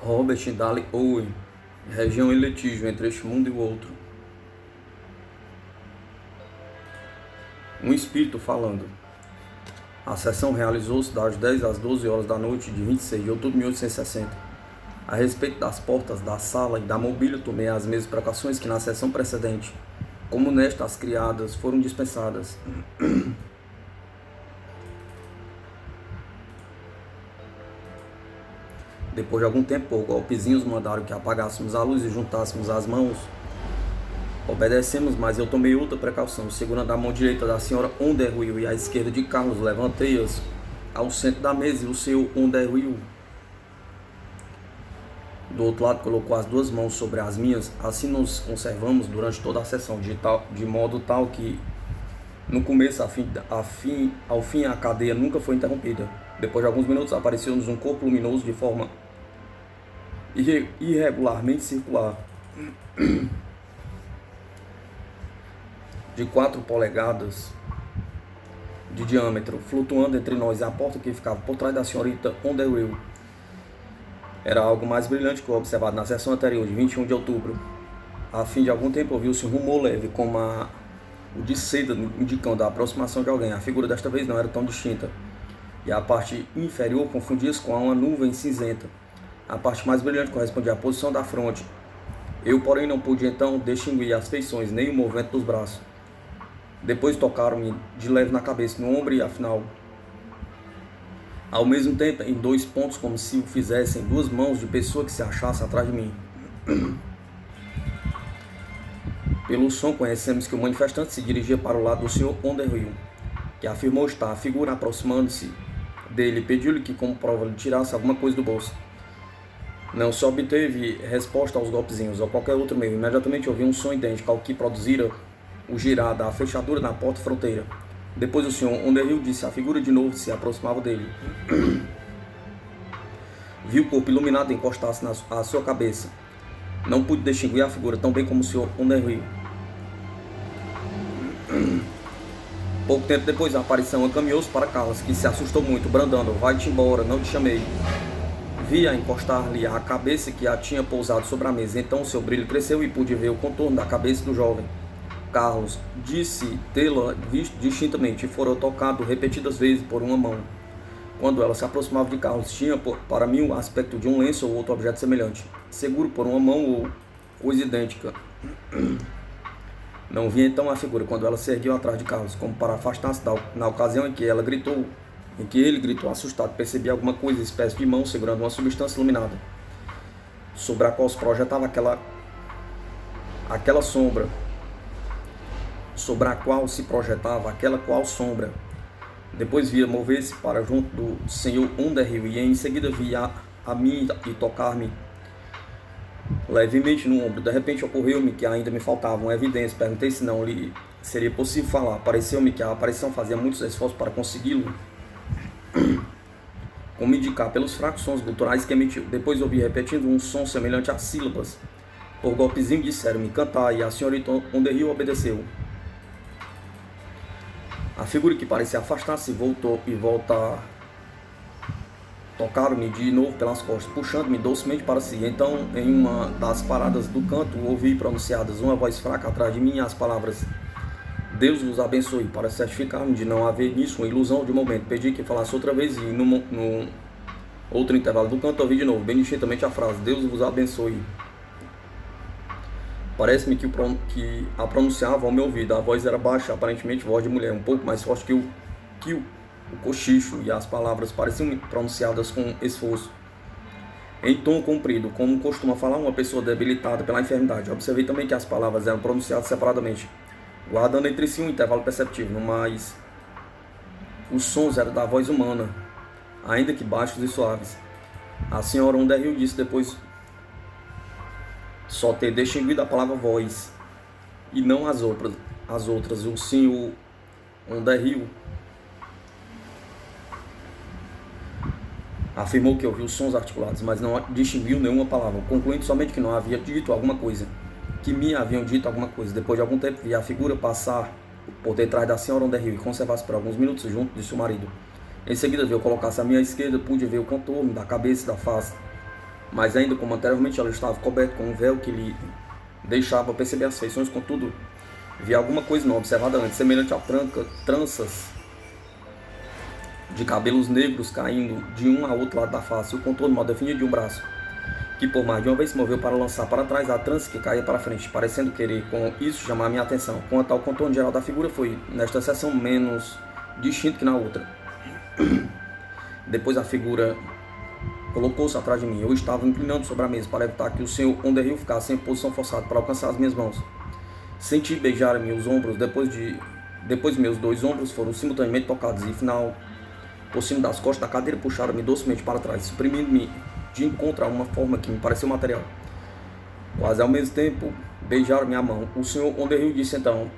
Robert Dale Owen, região e litígio entre este mundo e o outro. Um espírito falando. A sessão realizou-se das 10 às 12 horas da noite de 26 de outubro de 1860. A respeito das portas da sala e da mobília, tomei as mesmas precauções que na sessão precedente. Como nesta, as criadas foram dispensadas. Depois de algum tempo, por golpezinhos mandaram que apagássemos a luz e juntássemos as mãos. Obedecemos, mas eu tomei outra precaução. Segurando a mão direita da senhora Underhill e a esquerda de Carlos, levantei-as ao centro da mesa e o senhor Underhill, do outro lado, colocou as duas mãos sobre as minhas. Assim nos conservamos durante toda a sessão, de modo tal que, no começo, ao fim, a cadeia nunca foi interrompida. Depois de alguns minutos, apareceu-nos um corpo luminoso de forma irregularmente circular, de 4 polegadas de diâmetro, flutuando entre nós e a porta que ficava por trás da senhorita Underhill. Era algo mais brilhante que o observado na sessão anterior, de 21 de outubro. A fim de algum tempo ouviu-se um rumor leve, como o de seda, indicando a aproximação de alguém. A figura desta vez não era tão distinta, e a parte inferior confundia-se com uma nuvem cinzenta. A parte mais brilhante correspondia à posição da fronte. Eu, porém, não pude então distinguir as feições, nem o movimento dos braços. Depois tocaram-me de leve na cabeça, no ombro e afinal, ao mesmo tempo, em 2 pontos, como se o fizessem 2 mãos de pessoa que se achasse atrás de mim. Pelo som, conhecemos que o manifestante se dirigia para o lado do Sr. Underhill, que afirmou estar a figura aproximando-se dele e pediu-lhe que, como prova, lhe tirasse alguma coisa do bolso. Não se obteve resposta aos golpezinhos ou qualquer outro meio. Imediatamente ouvi um som idêntico ao que produzira o girar da fechadura na porta fronteira. Depois o Sr. Underhill disse a figura de novo se aproximava dele. Vi o corpo iluminado encostar-se à sua cabeça. Não pude distinguir a figura tão bem como o Sr. Underhill. Pouco tempo depois, a aparição encaminhou-se para Carlos, que se assustou muito, brandando: "Vai-te embora, não te chamei." Vi-a encostar-lhe a cabeça que a tinha pousado sobre a mesa. Então seu brilho cresceu e pude ver o contorno da cabeça do jovem. Carlos disse tê-la visto distintamente e fora tocado repetidas vezes por uma mão. Quando ela se aproximava de Carlos, tinha para mim o aspecto de um lenço ou outro objeto semelhante, seguro por uma mão ou coisa idêntica. Não vi então a figura quando ela se ergueu atrás de Carlos, como para afastar-se. Na ocasião em que ele gritou assustado, percebi alguma coisa, espécie de mão segurando uma substância iluminada, sobre a qual se projetava aquela sombra, sobre a qual se projetava aquela qual sombra. Depois via mover-se para junto do Sr. Underhill e em seguida via a mim e tocar-me levemente no ombro. De repente ocorreu-me que ainda me faltava uma evidência. Perguntei se não lhe seria possível falar. Pareceu-me que a aparição fazia muitos esforços para consegui-lo, como indicar pelos fracos sons guturais que emitiu. Depois ouvi repetindo um som semelhante a sílabas. Por golpezinho disseram-me cantar e a senhorita Underhill obedeceu. A figura que parecia afastar-se volta tocaram-me de novo pelas costas, puxando-me docemente para si. Então, em uma das paradas do canto, ouvi pronunciadas uma voz fraca atrás de mim as palavras: "Deus vos abençoe." Para certificar-me de não haver nisso uma ilusão de momento, pedi que falasse outra vez e, no outro intervalo do canto, ouvi de novo, bem distintamente, a frase: "Deus vos abençoe." Parece-me que a pronunciava ao meu ouvido. A voz era baixa, aparentemente voz de mulher, um pouco mais forte que o cochicho, e as palavras pareciam pronunciadas com esforço, em tom comprido, como costuma falar uma pessoa debilitada pela enfermidade. Observei também que as palavras eram pronunciadas separadamente, guardando entre si um intervalo perceptível, mas os sons eram da voz humana, ainda que baixos e suaves. A senhora Underhill disse depois só ter distinguido a palavra voz e não as outras. O senhor Underhill afirmou que ouviu sons articulados, mas não distinguiu nenhuma palavra, concluindo somente que não havia dito alguma coisa, que me haviam dito alguma coisa. Depois de algum tempo, vi a figura passar por detrás da senhora Underhill e conservar-se por alguns minutos junto de seu marido. Em seguida, vi eu colocar-se à minha esquerda, pude ver o contorno da cabeça e da face. mas ainda como anteriormente ela estava coberta com um véu que lhe deixava perceber as feições. Contudo, vi alguma coisa não observada antes, semelhante a tranças de cabelos negros caindo de um a outro lado da face, o contorno mal definido de um braço, que por mais de uma vez se moveu para lançar para trás a trança que caía para frente, parecendo querer com isso chamar minha atenção. Quanto ao contorno geral da figura, foi nesta seção menos distinto que na outra. Depois a figura colocou-se atrás de mim. Eu estava inclinando sobre a mesa para evitar que o Sr. Underhill ficasse em posição forçada para alcançar as minhas mãos. Senti beijar-me os ombros, depois meus dois ombros foram simultaneamente tocados e, final, por cima das costas da cadeira, puxaram-me docemente para trás, suprimindo-me de encontro a uma forma que me pareceu material. Quase ao mesmo tempo, beijaram minha mão. O Sr. Underhill disse então: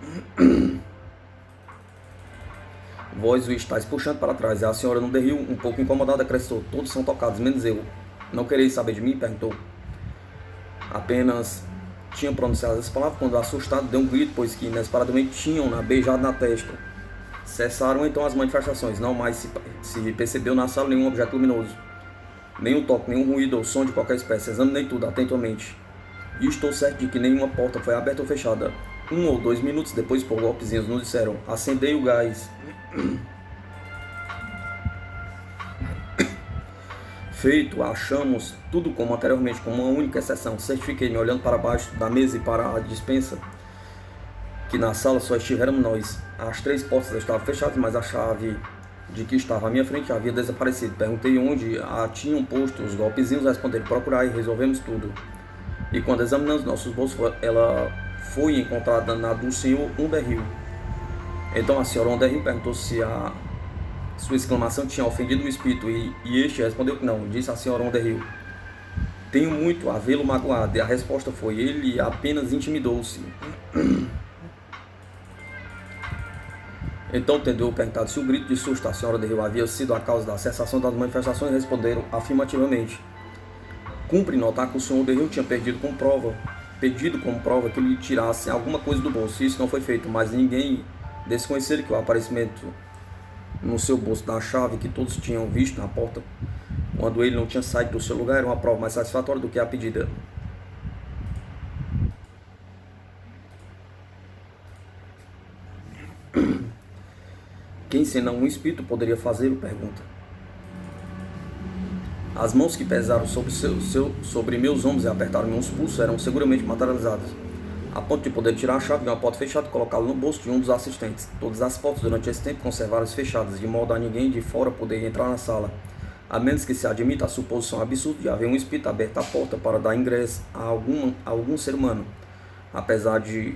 vós o estáis puxando para trás. E a senhora Underhill, um pouco incomodada, acrescentou: todos são tocados, menos eu. Não quereis saber de mim? Perguntou. Apenas tinha pronunciado as palavras quando, assustado, deu um grito, pois que inesperadamente tinham-na beijado na testa. Cessaram então as manifestações. Não mais se percebeu na sala nenhum objeto luminoso, nenhum toque, nenhum ruído ou som de qualquer espécie. Examinei tudo atentamente e estou certo de que nenhuma porta foi aberta ou fechada. 1 ou 2 minutos depois, por golpezinhos, nos disseram: acendei o gás. Feito, achamos tudo como anteriormente, com uma única exceção. Certifiquei-me olhando para baixo da mesa e para a despensa que na sala só estivéramos nós. As 3 portas estavam fechadas, mas a chave de que estava à minha frente havia desaparecido. Perguntei onde a tinham posto os golpezinhos. Responderam: procurar, e resolvemos tudo. E quando examinamos nossos bolsos, ela foi encontrada na do Sr. Underhill. Então a senhora Underhill perguntou se a sua exclamação tinha ofendido o espírito, e este respondeu que não. Disse a senhora Underhill: tenho muito a vê-lo magoado. E a resposta foi: ele apenas intimidou-se. Então, tendo eu perguntado se o grito de susto da senhora Underhill havia sido a causa da cessação das manifestações, responderam afirmativamente. Cumpre notar que o Sr. Underhill tinha pedido como prova que lhe tirasse alguma coisa do bolso. Isso não foi feito, mas ninguém desconhecera que o aparecimento no seu bolso da chave que todos tinham visto na porta, quando ele não tinha saído do seu lugar, era uma prova mais satisfatória do que a pedida. Quem senão um espírito poderia fazê-lo? Pergunta. As mãos que pesaram sobre meus ombros e apertaram meus pulsos eram seguramente materializadas, a ponto de poder tirar a chave de uma porta fechada e colocá-la no bolso de um dos assistentes. Todas as portas durante esse tempo conservaram-se fechadas, de modo a ninguém de fora poder entrar na sala, a menos que se admita a suposição absurda de haver um espírito aberto à porta para dar ingresso a algum ser humano. Apesar de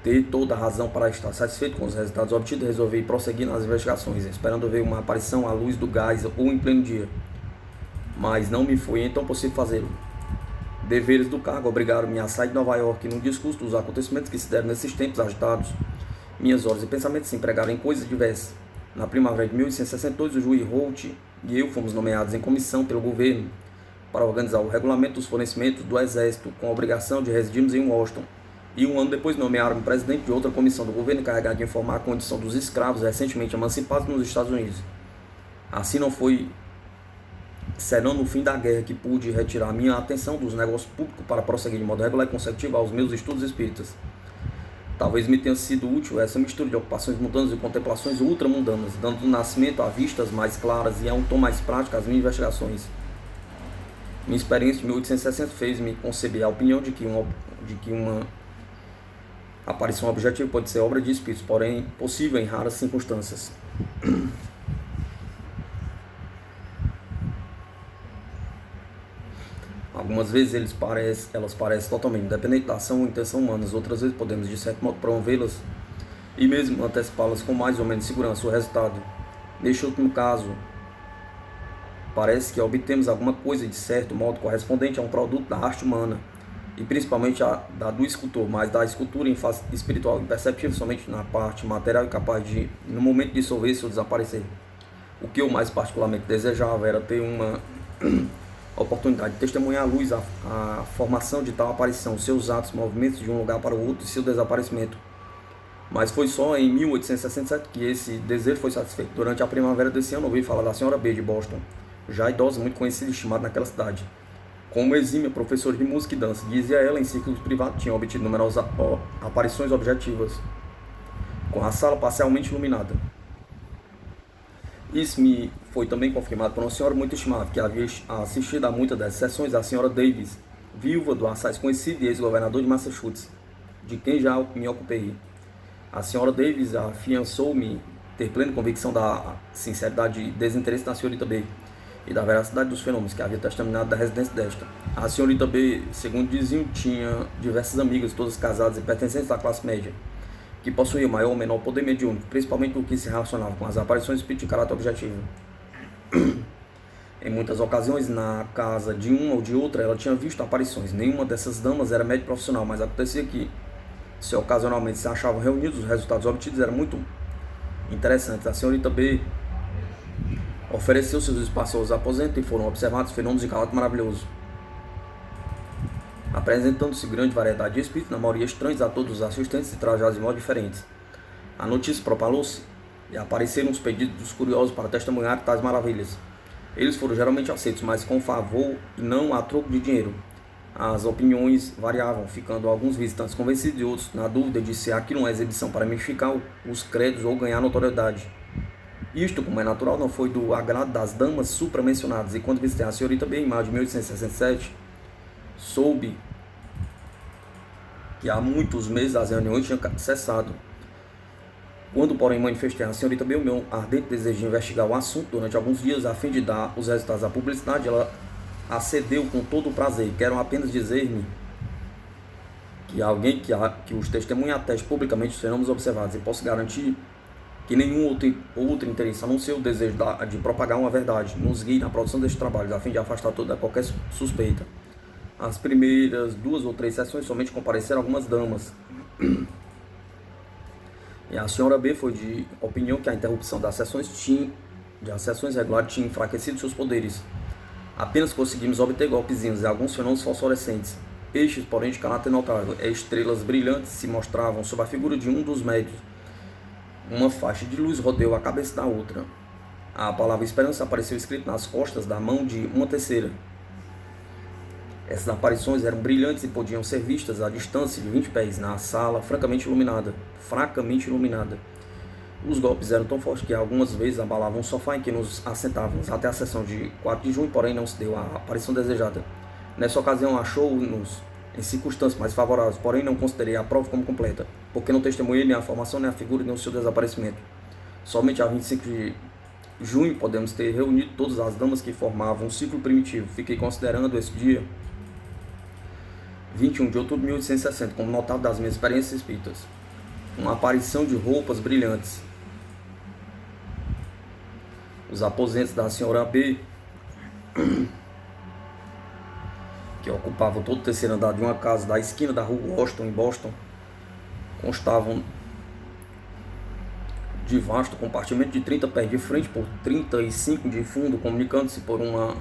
ter toda a razão para estar satisfeito com os resultados obtidos, resolvi prosseguir nas investigações, esperando ver uma aparição à luz do gás ou em pleno dia. Mas não me foi então possível fazê-lo. Deveres do cargo obrigaram-me a sair de Nova York. Num discurso dos acontecimentos que se deram nesses tempos agitados, minhas horas e pensamentos se empregaram em coisas diversas. Na primavera de 1862, o juiz Holt e eu fomos nomeados em comissão pelo governo para organizar o regulamento dos fornecimentos do Exército, com a obrigação de residirmos em Washington. E um ano depois nomearam-me presidente de outra comissão do governo encarregada de informar a condição dos escravos recentemente emancipados nos Estados Unidos. Assim não foi senão no fim da guerra que pude retirar minha atenção dos negócios públicos para prosseguir de modo regular e consecutivo aos meus estudos espíritas. Talvez me tenha sido útil essa mistura de ocupações mundanas e contemplações ultramundanas, dando nascimento a vistas mais claras e a um tom mais prático às minhas investigações. Minha experiência de 1860 fez-me conceber a opinião de que uma aparição objetiva pode ser obra de espíritos, porém possível em raras circunstâncias. Algumas vezes elas parecem totalmente independentes da ação ou intenção humanas, outras vezes podemos de certo modo promovê-las e mesmo antecipá-las com mais ou menos segurança. O resultado, neste último caso, parece que obtemos alguma coisa de certo modo correspondente a um produto da arte humana, e principalmente da do escultor, mas da escultura em face espiritual, imperceptível somente na parte material e capaz de, no momento, dissolver-se ou desaparecer. O que eu mais particularmente desejava era ter uma oportunidade de testemunhar à luz a formação de tal aparição, seus atos, movimentos de um lugar para o outro e seu desaparecimento. Mas foi só em 1867 que esse desejo foi satisfeito. Durante a primavera desse ano, ouvi falar da senhora B de Boston, já idosa, muito conhecida e estimada naquela cidade. Como exímia professora de música e dança, dizia ela, em círculos privados tinha obtido numerosas aparições objetivas, com a sala parcialmente iluminada. Isso me foi também confirmado por uma senhora muito estimada, que havia assistido a muitas dessas sessões, a senhora Davis, viúva do assaz conhecido e ex-governador de Massachusetts, de quem já me ocupei. A senhora Davis afiançou-me ter plena convicção da sinceridade e desinteresse da senhorita B e da veracidade dos fenômenos que havia testemunhado da residência desta. A senhorita B, segundo diziam, tinha diversas amigas, todas casadas e pertencentes à classe média, que possuía maior ou menor poder mediúnico, principalmente no que se relacionava com as aparições de caráter objetivo. Em muitas ocasiões, na casa de uma ou de outra, ela tinha visto aparições. Nenhuma dessas damas era médico profissional, mas acontecia que, se ocasionalmente se achavam reunidos, os resultados obtidos eram muito interessantes. A senhorita B ofereceu seus espaçosos aposentos e foram observados fenômenos de caráter maravilhoso, apresentando-se grande variedade de espíritos, na maioria estranhos a todos os assistentes e trajados de modo diferentes. A notícia propalou-se e apareceram os pedidos dos curiosos para testemunhar tais maravilhas. Eles foram geralmente aceitos, mas com favor e não a troco de dinheiro. As opiniões variavam, ficando alguns visitantes convencidos e outros na dúvida de se aquilo é uma exibição para mistificar os créditos ou ganhar notoriedade. Isto, como é natural, não foi do agrado das damas supramencionadas, e quando visitei a senhorita B em maio de 1867, soube que há muitos meses as reuniões tinham cessado. Quando, porém, manifestei a senhorita B o meu ardente desejo de investigar o assunto durante alguns dias, a fim de dar os resultados à publicidade, ela acedeu com todo o prazer. Quero apenas dizer-me que alguém que os testemunhe ateste publicamente os fenômenos observados, e posso garantir que nenhum outro interesse, a não ser o desejo de propagar uma verdade, nos guie na produção destes trabalhos, a fim de afastar toda qualquer suspeita. As primeiras 2 ou 3 sessões somente compareceram algumas damas, e a senhora B foi de opinião que a interrupção das sessões regulares tinha enfraquecido seus poderes. Apenas conseguimos obter golpezinhos e alguns fenômenos fosforescentes. Peixes, porém, de caráter notável, estrelas brilhantes se mostravam sob a figura de um dos médios. Uma faixa de luz rodeou a cabeça da outra. A palavra esperança apareceu escrita nas costas da mão de uma terceira. Essas aparições eram brilhantes e podiam ser vistas à distância de 20 pés, na sala fracamente iluminada. Os golpes eram tão fortes que algumas vezes abalavam o sofá em que nos assentávamos. Até a sessão de 4 de junho, porém, não se deu a aparição desejada. Nessa ocasião, achou-nos em circunstâncias mais favoráveis, porém não considerei a prova como completa, porque não testemunhei nem a formação, nem a figura, nem o seu desaparecimento. Somente a 25 de junho podemos ter reunido todas as damas que formavam um ciclo primitivo. Fiquei considerando esse dia, 21 de outubro de 1860, como notável das minhas experiências espíritas. Uma aparição de roupas brilhantes. Os aposentos da senhora B, que ocupavam todo o terceiro andar de uma casa da esquina da rua Washington, em Boston, constavam de vasto compartimento de 30 pés de frente por 35 de fundo, comunicando-se por uma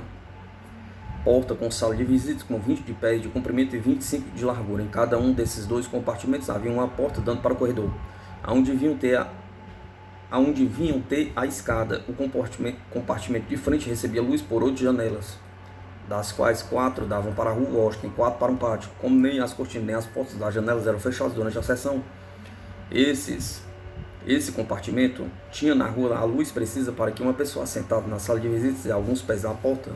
porta com sala de visitas com 20 de pés de comprimento e 25 de largura. Em cada um desses 2 compartimentos havia uma porta dando para o corredor, aonde vinham ter a escada. O compartimento de frente recebia luz por 8 janelas, das quais 4 davam para a rua Washington e 4 para um pátio. Como nem as cortinas nem as portas das janelas eram fechadas durante a sessão, esse compartimento tinha na rua a luz precisa para que uma pessoa sentada na sala de visitas e alguns pés da porta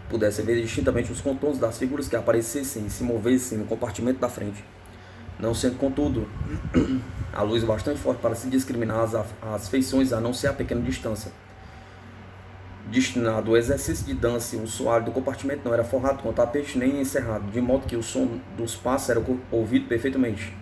pudesse ver distintamente os contornos das figuras que aparecessem e se movessem no compartimento da frente, não sendo, contudo, a luz bastante forte para se discriminar as feições, a não ser a pequena distância. Destinado ao exercício de dança, o soalho do compartimento não era forrado com tapete nem encerrado, de modo que o som dos passos era ouvido perfeitamente.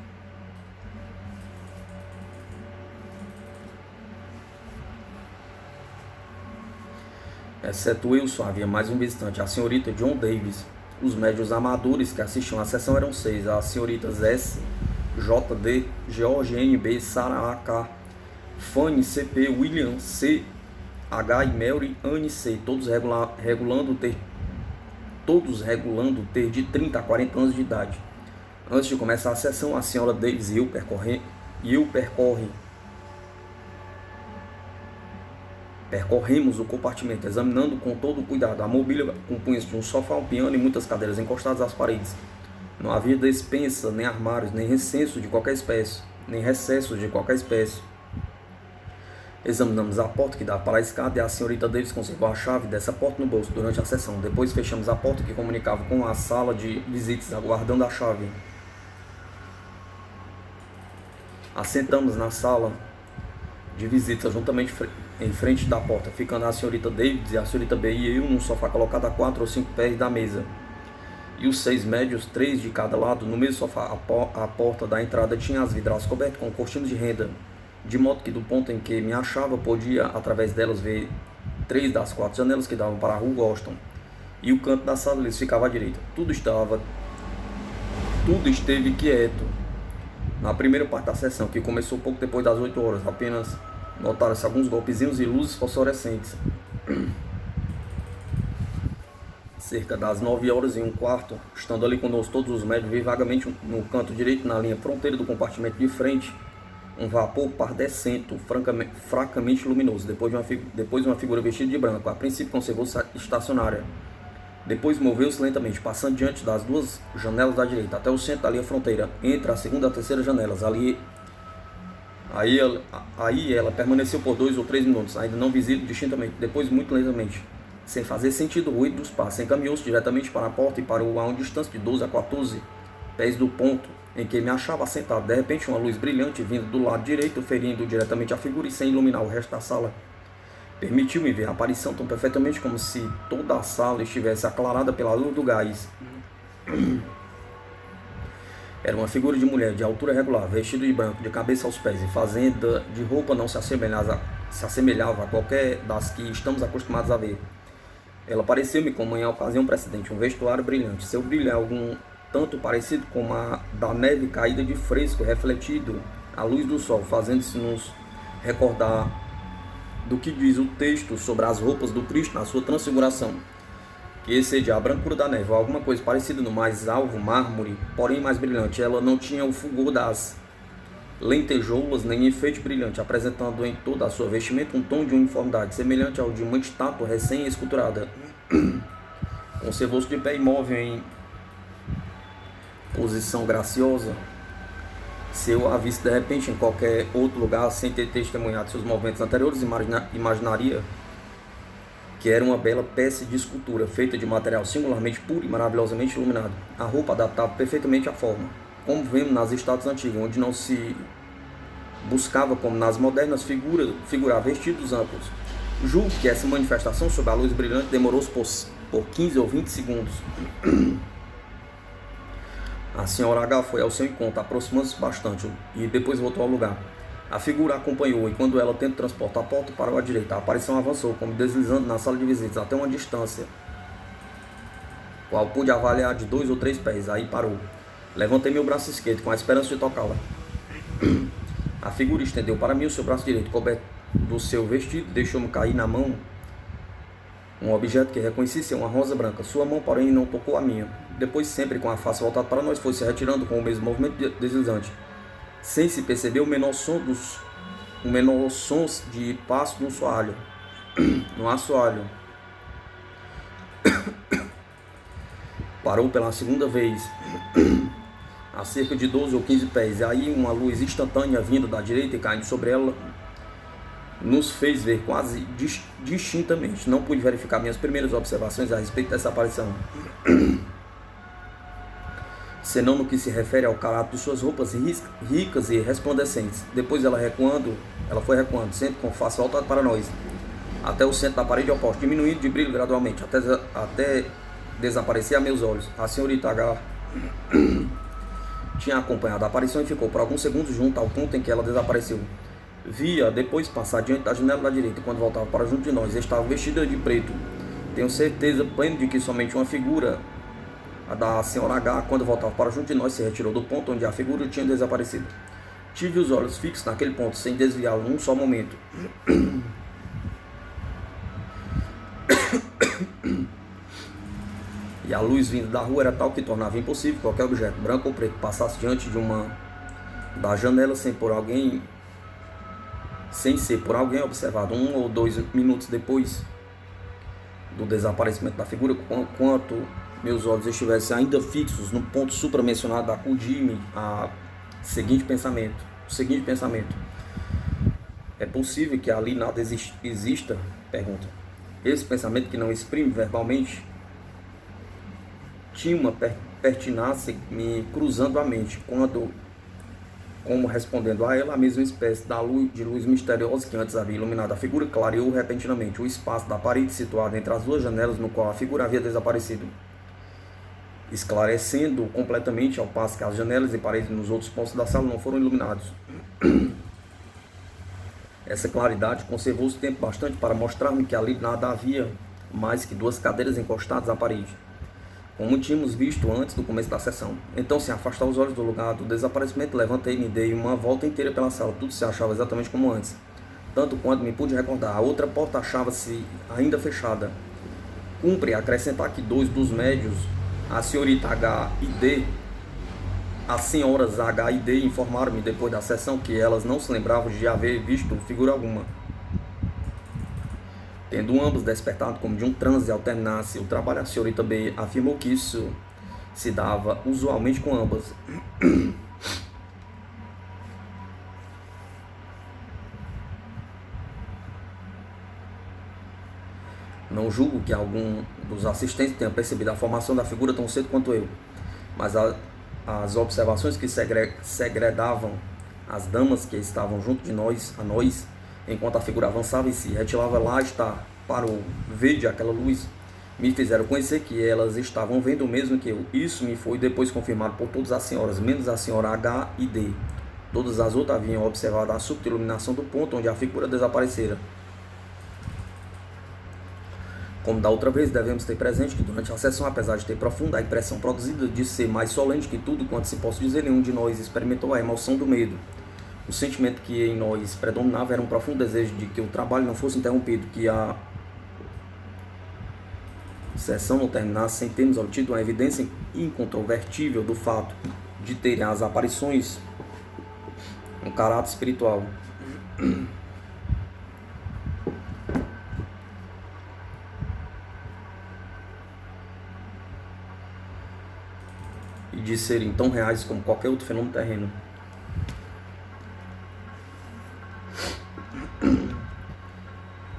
Exceto eu, só havia mais um visitante, a senhorita John Davis. Os médios amadores que assistiam à sessão eram 6, as senhoritas S, J, D, George, N, B, Sarah, A, K, Fanny, C, P, William, C, H e Mary, Anne, C, todos regulando ter de 30 a 40 anos de idade. Antes de começar a sessão, a senhora Davis e eu percorre Percorremos o compartimento, examinando com todo o cuidado. A mobília compunha-se de um sofá, um piano e muitas cadeiras encostadas às paredes. Não havia despensa, nem armários, nem recesso de qualquer espécie, Examinamos a porta que dava para a escada e a senhorita Davis conservou a chave dessa porta no bolso durante a sessão. Depois fechamos a porta que comunicava com a sala de visitas, aguardando a chave. Assentamos na sala de visitas juntamente em frente da porta, ficando a senhorita Davis e a senhorita B e eu num sofá colocado a 4 ou 5 pés da mesa. E os 6 médios, 3 de cada lado, no mesmo sofá. A porta da entrada tinha as vidraças cobertas com cortinas de renda, de modo que do ponto em que me achava, podia, através delas, ver 3 das 4 janelas que davam para a rua Goston. E o canto da sala eles ficava à direita. Tudo esteve quieto. Na primeira parte da sessão, que começou pouco depois das 8 horas, apenas notaram-se alguns golpezinhos e luzes fosforescentes. Cerca das 9 horas e um quarto, estando ali conosco todos os médicos, vi vagamente no canto direito, na linha fronteira do compartimento de frente, um vapor pardescento, fracamente luminoso, depois uma figura vestida de branco. A princípio conservou-se estacionária. Depois moveu-se lentamente, passando diante das 2 janelas da direita, até o centro da linha fronteira, entre a segunda e a terceira janelas. Aí ela permaneceu por 2 ou 3 minutos, ainda não visível distintamente. Depois, muito lentamente, sem fazer sentido o ruído dos passos, encaminhou-se diretamente para a porta e parou a uma distância de 12 a 14 pés do ponto em que me achava assentado. De repente, uma luz brilhante vindo do lado direito, ferindo diretamente a figura e sem iluminar o resto da sala, permitiu-me ver a aparição tão perfeitamente como se toda a sala estivesse aclarada pela luz do gás. Era uma figura de mulher de altura regular, vestida de branco, de cabeça aos pés, e fazenda de roupa não se assemelhava a qualquer das que estamos acostumados a ver. Ela pareceu-me como em ocasião precedente, um vestuário brilhante. Seu brilho é algum tanto parecido com a da neve caída de fresco, refletido à luz do sol, fazendo-se nos recordar do que diz o texto sobre as roupas do Cristo na sua transfiguração, que excedia a brancura da neve, ou alguma coisa parecida no mais alvo mármore, porém mais brilhante. Ela não tinha o fulgor das lentejoulas, nem enfeite brilhante, apresentando em toda a sua vestimenta um tom de uniformidade, semelhante ao de uma estátua recém-esculturada. Conservou-se de pé imóvel em posição graciosa. Se eu a visse de repente em qualquer outro lugar, sem ter testemunhado seus movimentos anteriores, imaginaria que era uma bela peça de escultura, feita de material singularmente puro e maravilhosamente iluminado. A roupa adaptava perfeitamente a forma, como vemos nas estátuas antigas, onde não se buscava, como nas modernas, figurar vestidos amplos. Julgo que essa manifestação sob a luz brilhante demorou-se por 15 ou 20 segundos. A senhora H foi ao seu encontro, aproximando-se bastante, e depois voltou ao lugar. A figura a acompanhou, e quando ela tenta transportar a porta, parou à direita. A aparição avançou, como deslizando na sala de visitas, até uma distância, qual pude avaliar de 2 ou 3 pés. Aí parou. Levantei meu braço esquerdo, com a esperança de tocá-la. A figura estendeu para mim o seu braço direito, coberto do seu vestido, deixou-me cair na mão um objeto que reconheci ser uma rosa branca. Sua mão, porém, não tocou a minha. Depois, sempre com a face voltada para nós, foi se retirando com o mesmo movimento deslizante, sem se perceber o menor som de passo no assoalho. Parou pela segunda vez, a cerca de 12 ou 15 pés, e aí uma luz instantânea vindo da direita e caindo sobre ela nos fez ver quase distintamente. Não pude verificar minhas primeiras observações a respeito dessa aparição, senão no que se refere ao caráter de suas roupas ricas e resplandecentes. Depois ela foi recuando, sempre com face voltada para nós, até o centro da parede oposta, diminuindo de brilho gradualmente, até desaparecer a meus olhos. A senhorita H tinha acompanhado a aparição e ficou por alguns segundos junto ao ponto em que ela desapareceu. Via depois passar diante da janela da direita, quando voltava para junto de nós. Estava vestida de preto. Tenho certeza plena de que somente uma figura, a da senhora H, quando voltava para junto de nós, se retirou do ponto onde a figura tinha desaparecido. Tive os olhos fixos naquele ponto, sem desviá-los num só momento. E a luz vinda da rua era tal que tornava impossível que qualquer objeto, branco ou preto, passasse diante de uma das janelas sem sem ser por alguém observado 1 ou 2 minutos depois do desaparecimento da figura, quanto meus olhos estivessem ainda fixos no ponto supramencionado, acudir-me o seguinte pensamento: é possível que ali nada exista? Pergunta. Esse pensamento, que não exprime verbalmente, tinha uma pertinácia me cruzando a mente, como respondendo a ela, a mesma espécie de luz misteriosa que antes havia iluminado a figura clareou repentinamente o espaço da parede situado entre as duas janelas no qual a figura havia desaparecido, esclarecendo completamente, ao passo que as janelas e paredes nos outros pontos da sala não foram iluminados. Essa claridade conservou-se tempo bastante para mostrar-me que ali nada havia mais que 2 cadeiras encostadas à parede, como tínhamos visto antes do começo da sessão. Então, sem afastar os olhos do lugar do desaparecimento, levantei-me e dei uma volta inteira pela sala. Tudo se achava exatamente como antes, tanto quanto me pude recordar. A outra porta achava-se ainda fechada. Cumpre acrescentar que 2 dos médios, a senhorita H e D, as senhoras H e D, informaram-me depois da sessão que elas não se lembravam de haver visto figura alguma. Tendo ambos despertado como de um transe ao terminar-se o trabalho, a senhorita B afirmou que isso se dava usualmente com ambas. Não julgo que algum dos assistentes tenha percebido a formação da figura tão cedo quanto eu, mas as observações que segredavam as damas que estavam junto de nós, enquanto a figura avançava e se retirava lá está para o verde aquela luz, me fizeram conhecer que elas estavam vendo o mesmo que eu. Isso me foi depois confirmado por todas as senhoras, menos a senhora H e D. Todas as outras haviam observado a súbita iluminação do ponto onde a figura desaparecera. Como da outra vez, devemos ter presente que durante a sessão, apesar de ter profunda a impressão produzida de ser mais solene que tudo quanto se possa dizer, nenhum de nós experimentou a emoção do medo. O sentimento que em nós predominava era um profundo desejo de que o trabalho não fosse interrompido, que a sessão não terminasse sem termos obtido uma evidência incontrovertível do fato de terem as aparições um caráter espiritual. E de serem tão reais como qualquer outro fenômeno terreno.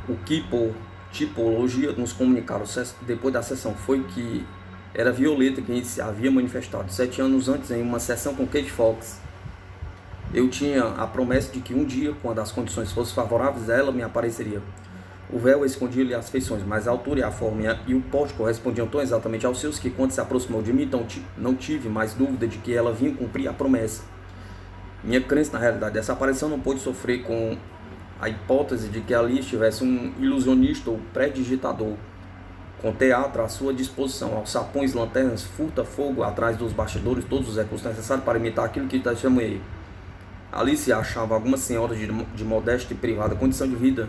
O que por tipologia nos comunicaram depois da sessão foi que era Violeta quem se havia manifestado 7 anos antes em uma sessão com Kate Fox. Eu tinha a promessa de que um dia, quando as condições fossem favoráveis, ela me apareceria. O véu escondia-lhe as feições, mas a altura e a forma e o porte correspondiam tão exatamente aos seus que, quando se aproximou de mim, então não tive mais dúvida de que ela vinha cumprir a promessa. Minha crença na realidade dessa aparição não pôde sofrer com a hipótese de que ali estivesse um ilusionista ou pré-digitador, com teatro à sua disposição, alçapões, lanternas, furta-fogo atrás dos bastidores, todos os recursos necessários para imitar aquilo que testemunhei. Ali se achavam algumas senhoras de modesta e privada condição de vida,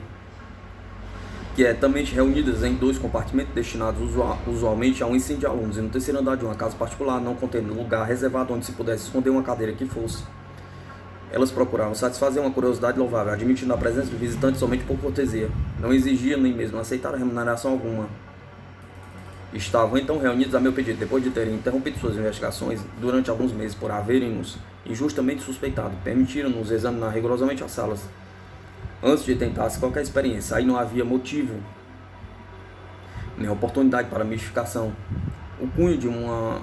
quietamente reunidas em 2 compartimentos destinados usualmente a um ensino de alunos, e no terceiro andar de uma casa particular, não contendo lugar reservado onde se pudesse esconder uma cadeira que fosse. Elas procuravam satisfazer uma curiosidade louvável, admitindo a presença de visitantes somente por cortesia. Não exigiam nem mesmo aceitaram remuneração alguma. Estavam então reunidos a meu pedido, depois de terem interrompido suas investigações durante alguns meses por haverem-nos injustamente suspeitado. Permitiram-nos examinar rigorosamente as salas antes de tentar-se qualquer experiência. Aí não havia motivo nem oportunidade para mistificação. O cunho de uma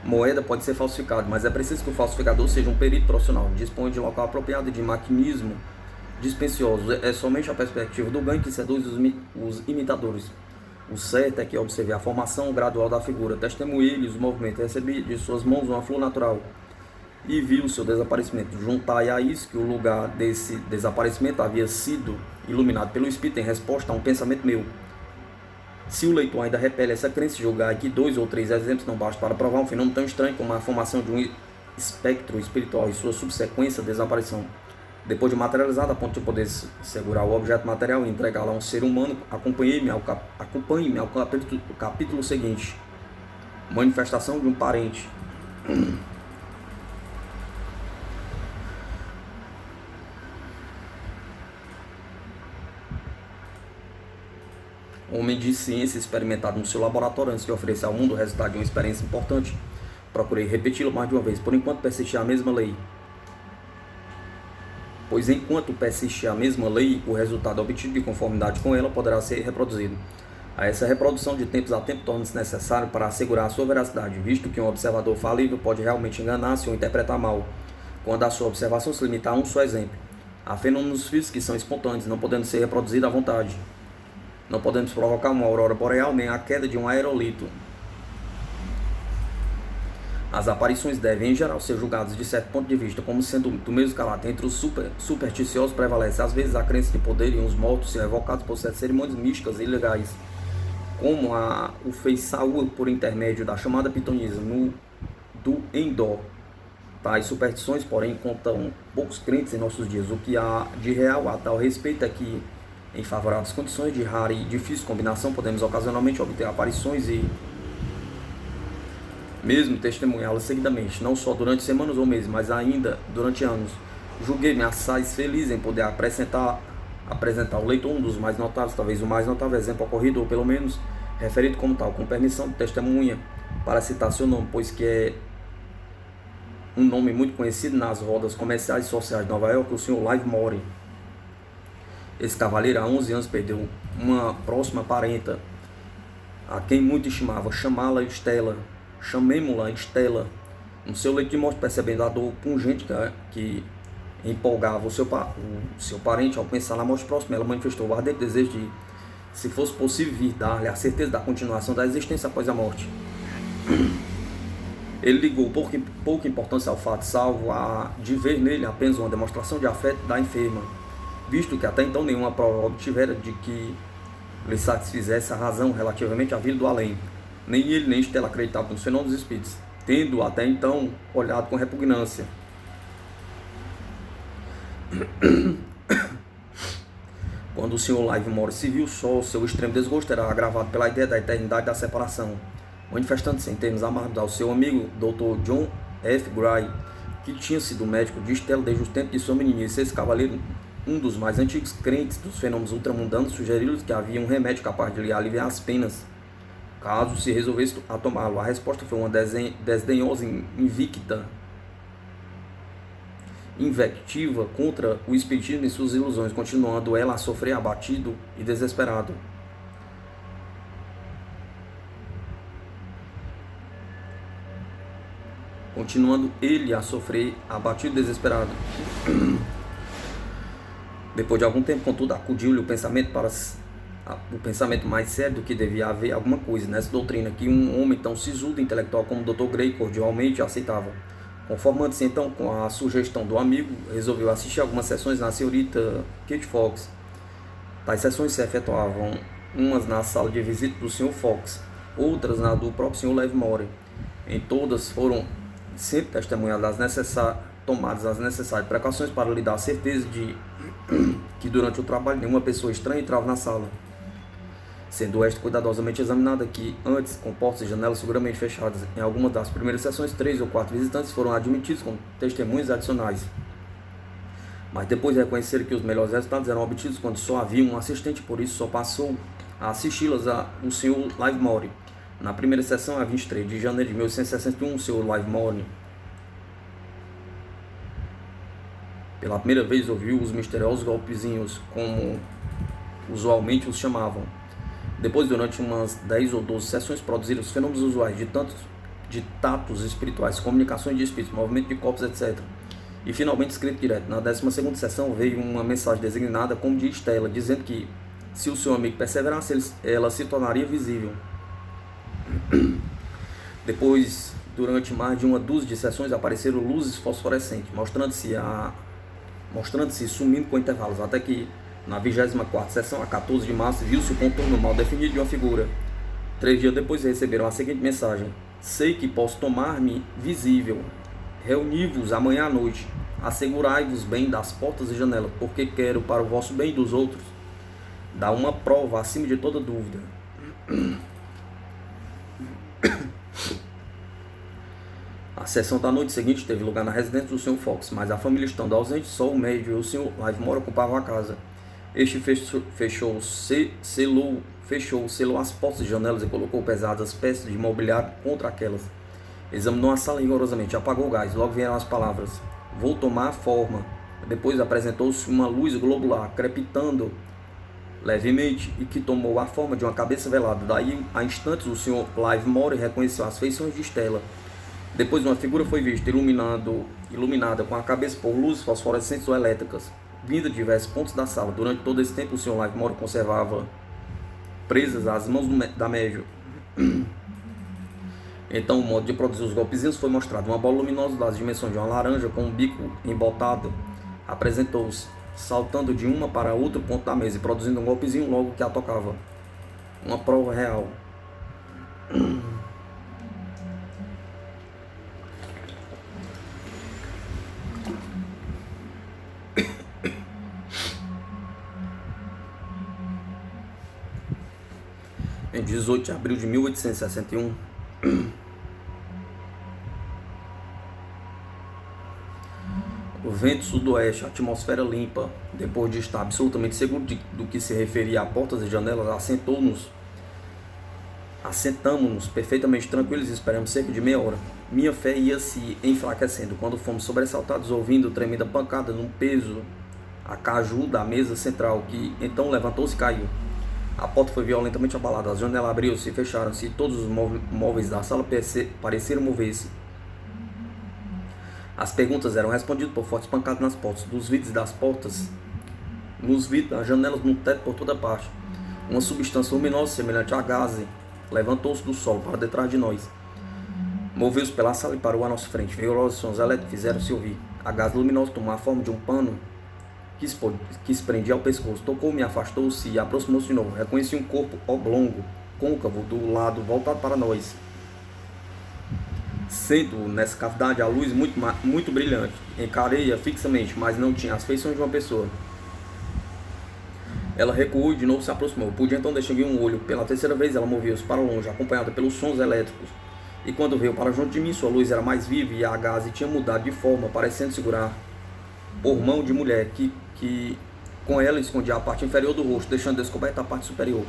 moeda pode ser falsificado, mas é preciso que o falsificador seja um perito profissional, dispõe de local apropriado e de maquinismo dispendioso. É somente a perspectiva do ganho que seduz os imitadores. O certo é que observei a formação gradual da figura, testemunhei-lhe os movimentos, recebi de suas mãos uma flor natural e vi o seu desaparecimento. Juntai a isso que o lugar desse desaparecimento havia sido iluminado pelo Espírito em resposta a um pensamento meu. Se o leitor ainda repele essa crença, julgar que 2 ou 3 exemplos não bastam para provar um fenômeno tão estranho como a formação de um espectro espiritual e sua subsequência desaparição. Depois de materializado a ponto de poder segurar o objeto material e entregá-lo a um ser humano, acompanhe-me ao capítulo seguinte. Manifestação de um parente. homem de ciência experimentado no seu laboratório antes de oferecer ao mundo o resultado de uma experiência importante. Procurei repeti-lo mais de uma vez, por enquanto persistia a mesma lei. Pois enquanto persistir a mesma lei, o resultado obtido de conformidade com ela poderá ser reproduzido. A essa reprodução de tempos a tempo torna-se necessário para assegurar a sua veracidade, visto que um observador falível pode realmente enganar-se ou interpretar mal, quando a sua observação se limita a um só exemplo. Há fenômenos físicos que são espontâneos, não podendo ser reproduzidos à vontade. Não podemos provocar uma aurora boreal nem a queda de um aerolito. As aparições devem, em geral, ser julgadas de certo ponto de vista como sendo do mesmo caráter. Entre os supersticiosos prevalece às vezes a crença de poder em uns mortos ser evocados por certas cerimônias místicas e ilegais, como o fez Saul por intermédio da chamada pitonisa do Endor. Tais superstições, porém, contam poucos crentes em nossos dias. O que há de real a tal respeito é que, em favoráveis condições de rara e difícil combinação, podemos ocasionalmente obter aparições e mesmo testemunhá-las seguidamente, não só durante semanas ou meses, mas ainda durante anos. Julguei-me assaz feliz em poder apresentar ao leitor um dos mais notáveis, talvez o mais notável exemplo ocorrido, ou pelo menos referido como tal, com permissão de testemunha, para citar seu nome, pois que é um nome muito conhecido nas rodas comerciais e sociais de Nova York, o Sr. Livemore. Esse cavalheiro há 11 anos perdeu uma próxima parenta, a quem muito estimava, chamá-la Estela. Chamemo-la Estela. No seu leito de morte, percebendo a dor pungente que empolgava o seu parente ao pensar na morte próxima, ela manifestou o ardente desejo de, se fosse possível, vir dar-lhe a certeza da continuação da existência após a morte. Ele ligou pouca importância ao fato, salvo de ver nele apenas uma demonstração de afeto da enferma, visto que até então nenhuma prova obtivera de que lhe satisfizesse a razão relativamente à vida do além. Nem ele nem Estela acreditavam nos fenômenos dos espíritos, tendo até então olhado com repugnância. Quando o Sr. Livemore se viu só, seu extremo desgosto era agravado pela ideia da eternidade da separação, manifestando-se em termos amargos ao seu amigo Dr. John F. Gray, que tinha sido médico de Estela desde os tempos de sua meninice. Esse cavaleiro, um dos mais antigos crentes dos fenômenos ultramundanos, sugeriu-lhes que havia um remédio capaz de lhe aliviar as penas, caso se resolvesse a tomá-lo. A resposta foi uma desdenhosa invectiva contra o espiritismo e suas ilusões, continuando ela a sofrer abatido e desesperado. Continuando ele a sofrer abatido e desesperado. Depois de algum tempo, contudo, acudiu-lhe o pensamento mais sério do que devia haver alguma coisa nessa doutrina que um homem tão sisudo e intelectual como o Dr. Gray cordialmente aceitava. Conformando-se então com a sugestão do amigo, resolveu assistir algumas sessões na senhorita Kate Fox. Tais sessões se efetuavam umas na sala de visita do Sr. Fox, outras na do próprio Sr. Livemore. Em todas foram sempre testemunhadas tomadas as necessárias precauções para lhe dar a certeza de que durante o trabalho nenhuma pessoa estranha entrava na sala, sendo esta cuidadosamente examinada, que antes, com portas e janelas seguramente fechadas. Em algumas das primeiras sessões, 3 ou 4 visitantes foram admitidos como testemunhas adicionais, mas depois reconheceram que os melhores resultados eram obtidos quando só havia um assistente, por isso só passou a assisti-las o Sr. Livemore. Na primeira sessão, a 23 de janeiro de 1861, o Sr. Livemore pela primeira vez ouviu os misteriosos golpezinhos, como usualmente os chamavam. Depois, durante umas 10 ou 12 sessões, produziram os fenômenos usuais de tatos espirituais, comunicações de espíritos, movimento de corpos, etc. E finalmente escrito direto. Na 12ª sessão veio uma mensagem designada como de Estela, dizendo que, se o seu amigo perseverasse, ela se tornaria visível. Depois, durante mais de uma dúzia de sessões, apareceram luzes fosforescentes, mostrando-se e sumindo com intervalos, até que na 24ª sessão, a 14 de março, viu-se o contorno mal definido de uma figura. 3 dias depois receberam a seguinte mensagem: sei que posso tornar-me visível. Reuni-vos amanhã à noite. Assegurai-vos bem das portas e janelas, porque quero, para o vosso bem e dos outros, dar uma prova acima de toda dúvida. A sessão da noite seguinte teve lugar na residência do Sr. Fox, mas a família estando ausente, só o médium e o Sr. Livemore ocupavam a casa. Este selou fechou, selou as portas e janelas e colocou pesadas peças de mobiliário contra aquelas. Examinou a sala rigorosamente, apagou o gás. Logo vieram as palavras: "Vou tomar a forma." Depois apresentou-se uma luz globular, crepitando levemente, e que tomou a forma de uma cabeça velada. Daí a instantes o Sr. Livemore reconheceu as feições de Stella. Depois uma figura foi vista, iluminada com a cabeça por luzes fosforescentes ou elétricas, vinda de diversos pontos da sala. Durante todo esse tempo o Sr. Livemore conservava presas as mãos da Major. Então o modo de produzir os golpezinhos foi mostrado. Uma bola luminosa das dimensões de uma laranja com um bico embotado apresentou-se, saltando de uma para outro ponto da mesa e produzindo um golpezinho logo que a tocava. Uma prova real. Em 18 de abril de 1861, o vento sudoeste, a atmosfera limpa, depois de estar absolutamente seguro do que se referia a portas e janelas, assentamos-nos perfeitamente tranquilos e esperamos cerca de meia hora. Minha fé ia se enfraquecendo quando fomos sobressaltados ouvindo tremenda pancada num peso a caju da mesa central, que então levantou-se e caiu. A porta foi violentamente abalada, as janelas abriram-se e fecharam-se e todos os móveis da sala pareceram mover-se. As perguntas eram respondidas por fortes pancadas nas portas, nos vidros das portas, nos vidros, das janelas, no teto, por toda parte. Uma substância luminosa semelhante a gaze levantou-se do solo para detrás de nós. Moveu-se pela sala e parou à nossa frente. Vigorosos sons elétricos fizeram-se ouvir. A gaze luminosa tomou a forma de um pano que se prendia ao pescoço. Tocou-me, afastou-se e aproximou-se de novo. Reconheci um corpo oblongo, côncavo, do lado voltado para nós. Sendo nessa cavidade a luz muito brilhante. Encarei-a fixamente, mas não tinha as feições de uma pessoa. Ela recuou e de novo se aproximou. Pude então distinguir um olho. Pela terceira vez ela moveu-se para longe, acompanhada pelos sons elétricos. E quando veio para junto de mim, sua luz era mais viva e a gaze tinha mudado de forma, parecendo segurar por mão de mulher, que com ela escondia a parte inferior do rosto, deixando descoberta a parte superior.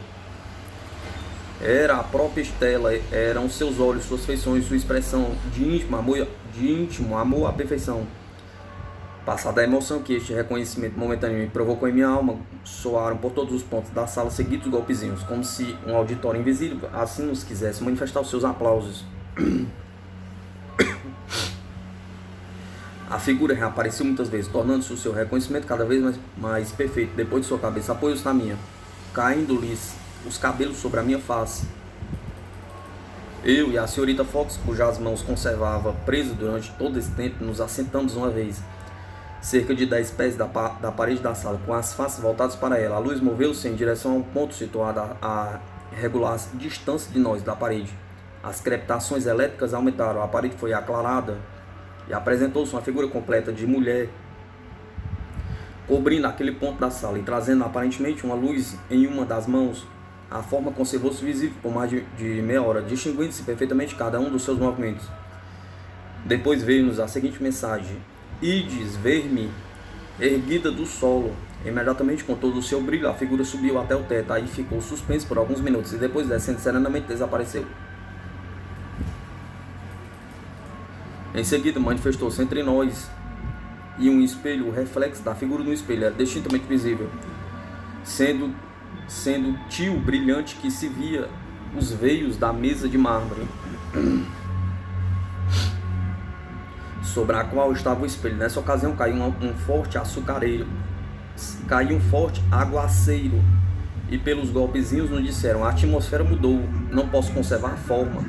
Era a própria Stella, eram seus olhos, suas feições, sua expressão de íntimo amor à perfeição. Passada a emoção que este reconhecimento momentâneo me provocou em minha alma, soaram por todos os pontos da sala seguidos golpezinhos, como se um auditório invisível assim nos quisesse manifestar os seus aplausos. A figura reapareceu muitas vezes, tornando-se o seu reconhecimento cada vez mais perfeito. Depois de sua cabeça apoiou-se na minha, caindo-lhes os cabelos sobre a minha face. Eu e a senhorita Fox, cujas mãos conservava presas durante todo esse tempo, nos assentamos uma vez, cerca de 10 pés da parede da sala, com as faces voltadas para ela. A luz moveu-se em direção a um ponto situado a regular distância de nós da parede. As crepitações elétricas aumentaram, a parede foi aclarada e apresentou-se uma figura completa de mulher, cobrindo aquele ponto da sala e trazendo aparentemente uma luz em uma das mãos. A forma conservou-se visível por mais de meia hora, distinguindo-se perfeitamente cada um dos seus movimentos. Depois veio-nos a seguinte mensagem: "Ides ver-me erguida do solo." Imediatamente, com todo o seu brilho, a figura subiu até o teto, aí ficou suspenso por alguns minutos e depois, descendo serenamente, desapareceu. Em seguida, manifestou-se entre nós e um espelho. O reflexo da figura no espelho era distintamente visível, sendo tio brilhante que se via os veios da mesa de mármore sobre a qual estava o espelho. Nessa ocasião caiu um forte aguaceiro, e pelos golpezinhos nos disseram: "A atmosfera mudou, não posso conservar a forma."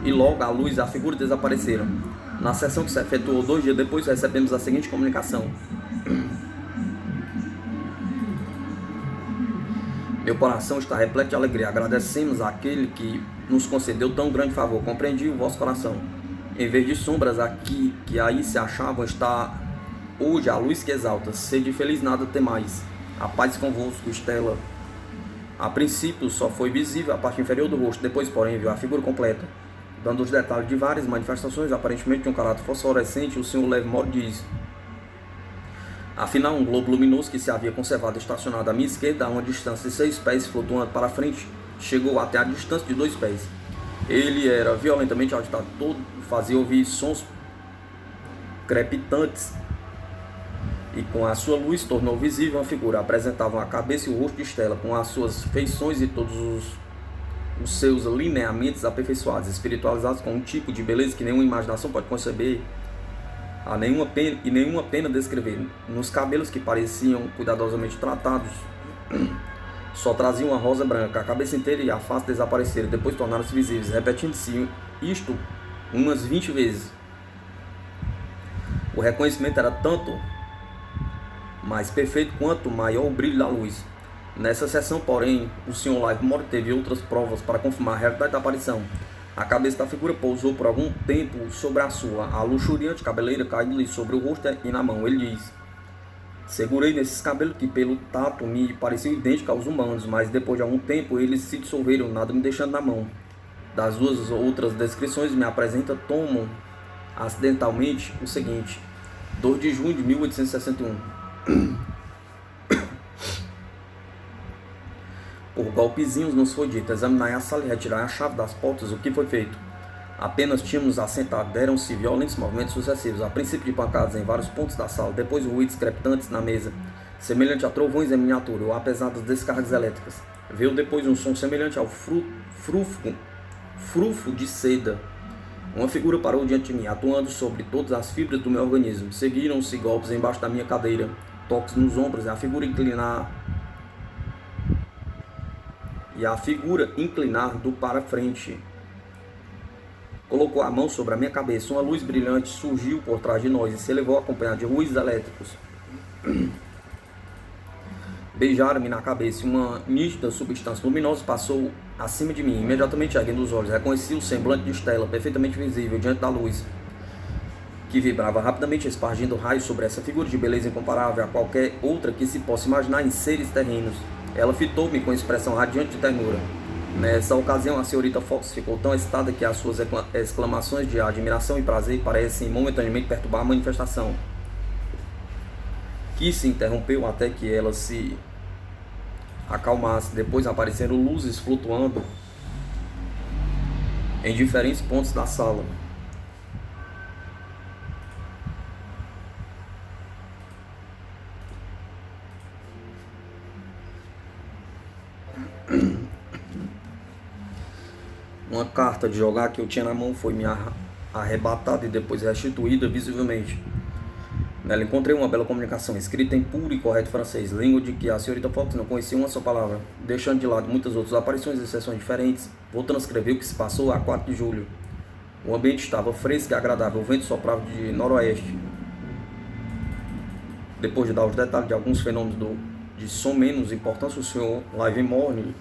E logo a luz e a figura desapareceram. Na sessão que se efetuou 2 dias depois, recebemos a seguinte comunicação: "Meu coração está repleto de alegria. Agradecemos àquele que nos concedeu tão grande favor. Compreendi o vosso coração. Em vez de sombras aqui que aí se achavam, está hoje a luz que exalta. Sede feliz, nada temais. A paz convosco, Stella." A princípio só foi visível a parte inferior do rosto, depois, porém, viu a figura completa, dando os detalhes de várias manifestações, aparentemente de um caráter fosforescente. O Sr. Livemore diz: "Afinal, um globo luminoso que se havia conservado estacionado à minha esquerda, a uma distância de 6 pés, flutuando para frente, chegou até a distância de 2 pés. Ele era violentamente agitado, todo fazia ouvir sons crepitantes, e com a sua luz tornou visível uma figura. Apresentava a cabeça e o rosto de Stella, com as suas feições e todos os seus lineamentos aperfeiçoados, espiritualizados, com um tipo de beleza que nenhuma imaginação pode conceber, nenhuma pena descrever. Nos cabelos que pareciam cuidadosamente tratados, só traziam uma rosa branca. A cabeça inteira e a face desapareceram, depois tornaram-se visíveis, repetindo-se isto umas 20 vezes. O reconhecimento era tanto mais perfeito quanto maior o brilho da luz. Nessa sessão, porém, o Sr. Livemore teve outras provas para confirmar a realidade da aparição. A cabeça da figura pousou por algum tempo sobre a sua, a luxuriante cabeleira caindo-lhe sobre o rosto e na mão. Ele diz: segurei nesses cabelos que pelo tato me pareciam idênticos aos humanos, mas depois de algum tempo eles se dissolveram, nada me deixando na mão. Das duas outras descrições me apresenta tomam acidentalmente o seguinte: 2 de junho de 1861. Por golpezinhos nos foi dito: examinai a sala e retirai a chave das portas. O que foi feito? Apenas tínhamos assentado, deram-se violentos movimentos sucessivos, a princípio de pancadas em vários pontos da sala, depois ruídos crepitantes na mesa, semelhante a trovões em miniatura, ou a pesadas descargas elétricas. Veio depois um som semelhante ao frufo de seda. Uma figura parou diante de mim, atuando sobre todas as fibras do meu organismo. Seguiram-se golpes embaixo da minha cadeira, toques nos ombros, e a figura inclinando para frente. Colocou a mão sobre a minha cabeça. Uma luz brilhante surgiu por trás de nós e se elevou acompanhada de ruídos elétricos. Beijaram-me na cabeça e uma nítida substância luminosa passou acima de mim. Imediatamente, erguendo os olhos, reconheci o semblante de Stella, perfeitamente visível diante da luz, que vibrava rapidamente, espargindo raios sobre essa figura de beleza incomparável a qualquer outra que se possa imaginar em seres terrenos. Ela fitou-me com expressão radiante de ternura. Nessa ocasião, a senhorita Fox ficou tão excitada que as suas exclamações de admiração e prazer parecem momentaneamente perturbar a manifestação, que se interrompeu até que ela se acalmasse. Depois apareceram luzes flutuando em diferentes pontos da sala. Uma carta de jogar que eu tinha na mão foi me arrebatada e depois restituída visivelmente. Nela encontrei uma bela comunicação, escrita em puro e correto francês, língua de que a senhorita Fox não conhecia uma só palavra. Deixando de lado muitas outras aparições e sessões diferentes, vou transcrever o que se passou a 4 de julho. O ambiente estava fresco e agradável, o vento soprava de noroeste. Depois de dar os detalhes de alguns fenômenos de som menos importância, o Sr. Livemore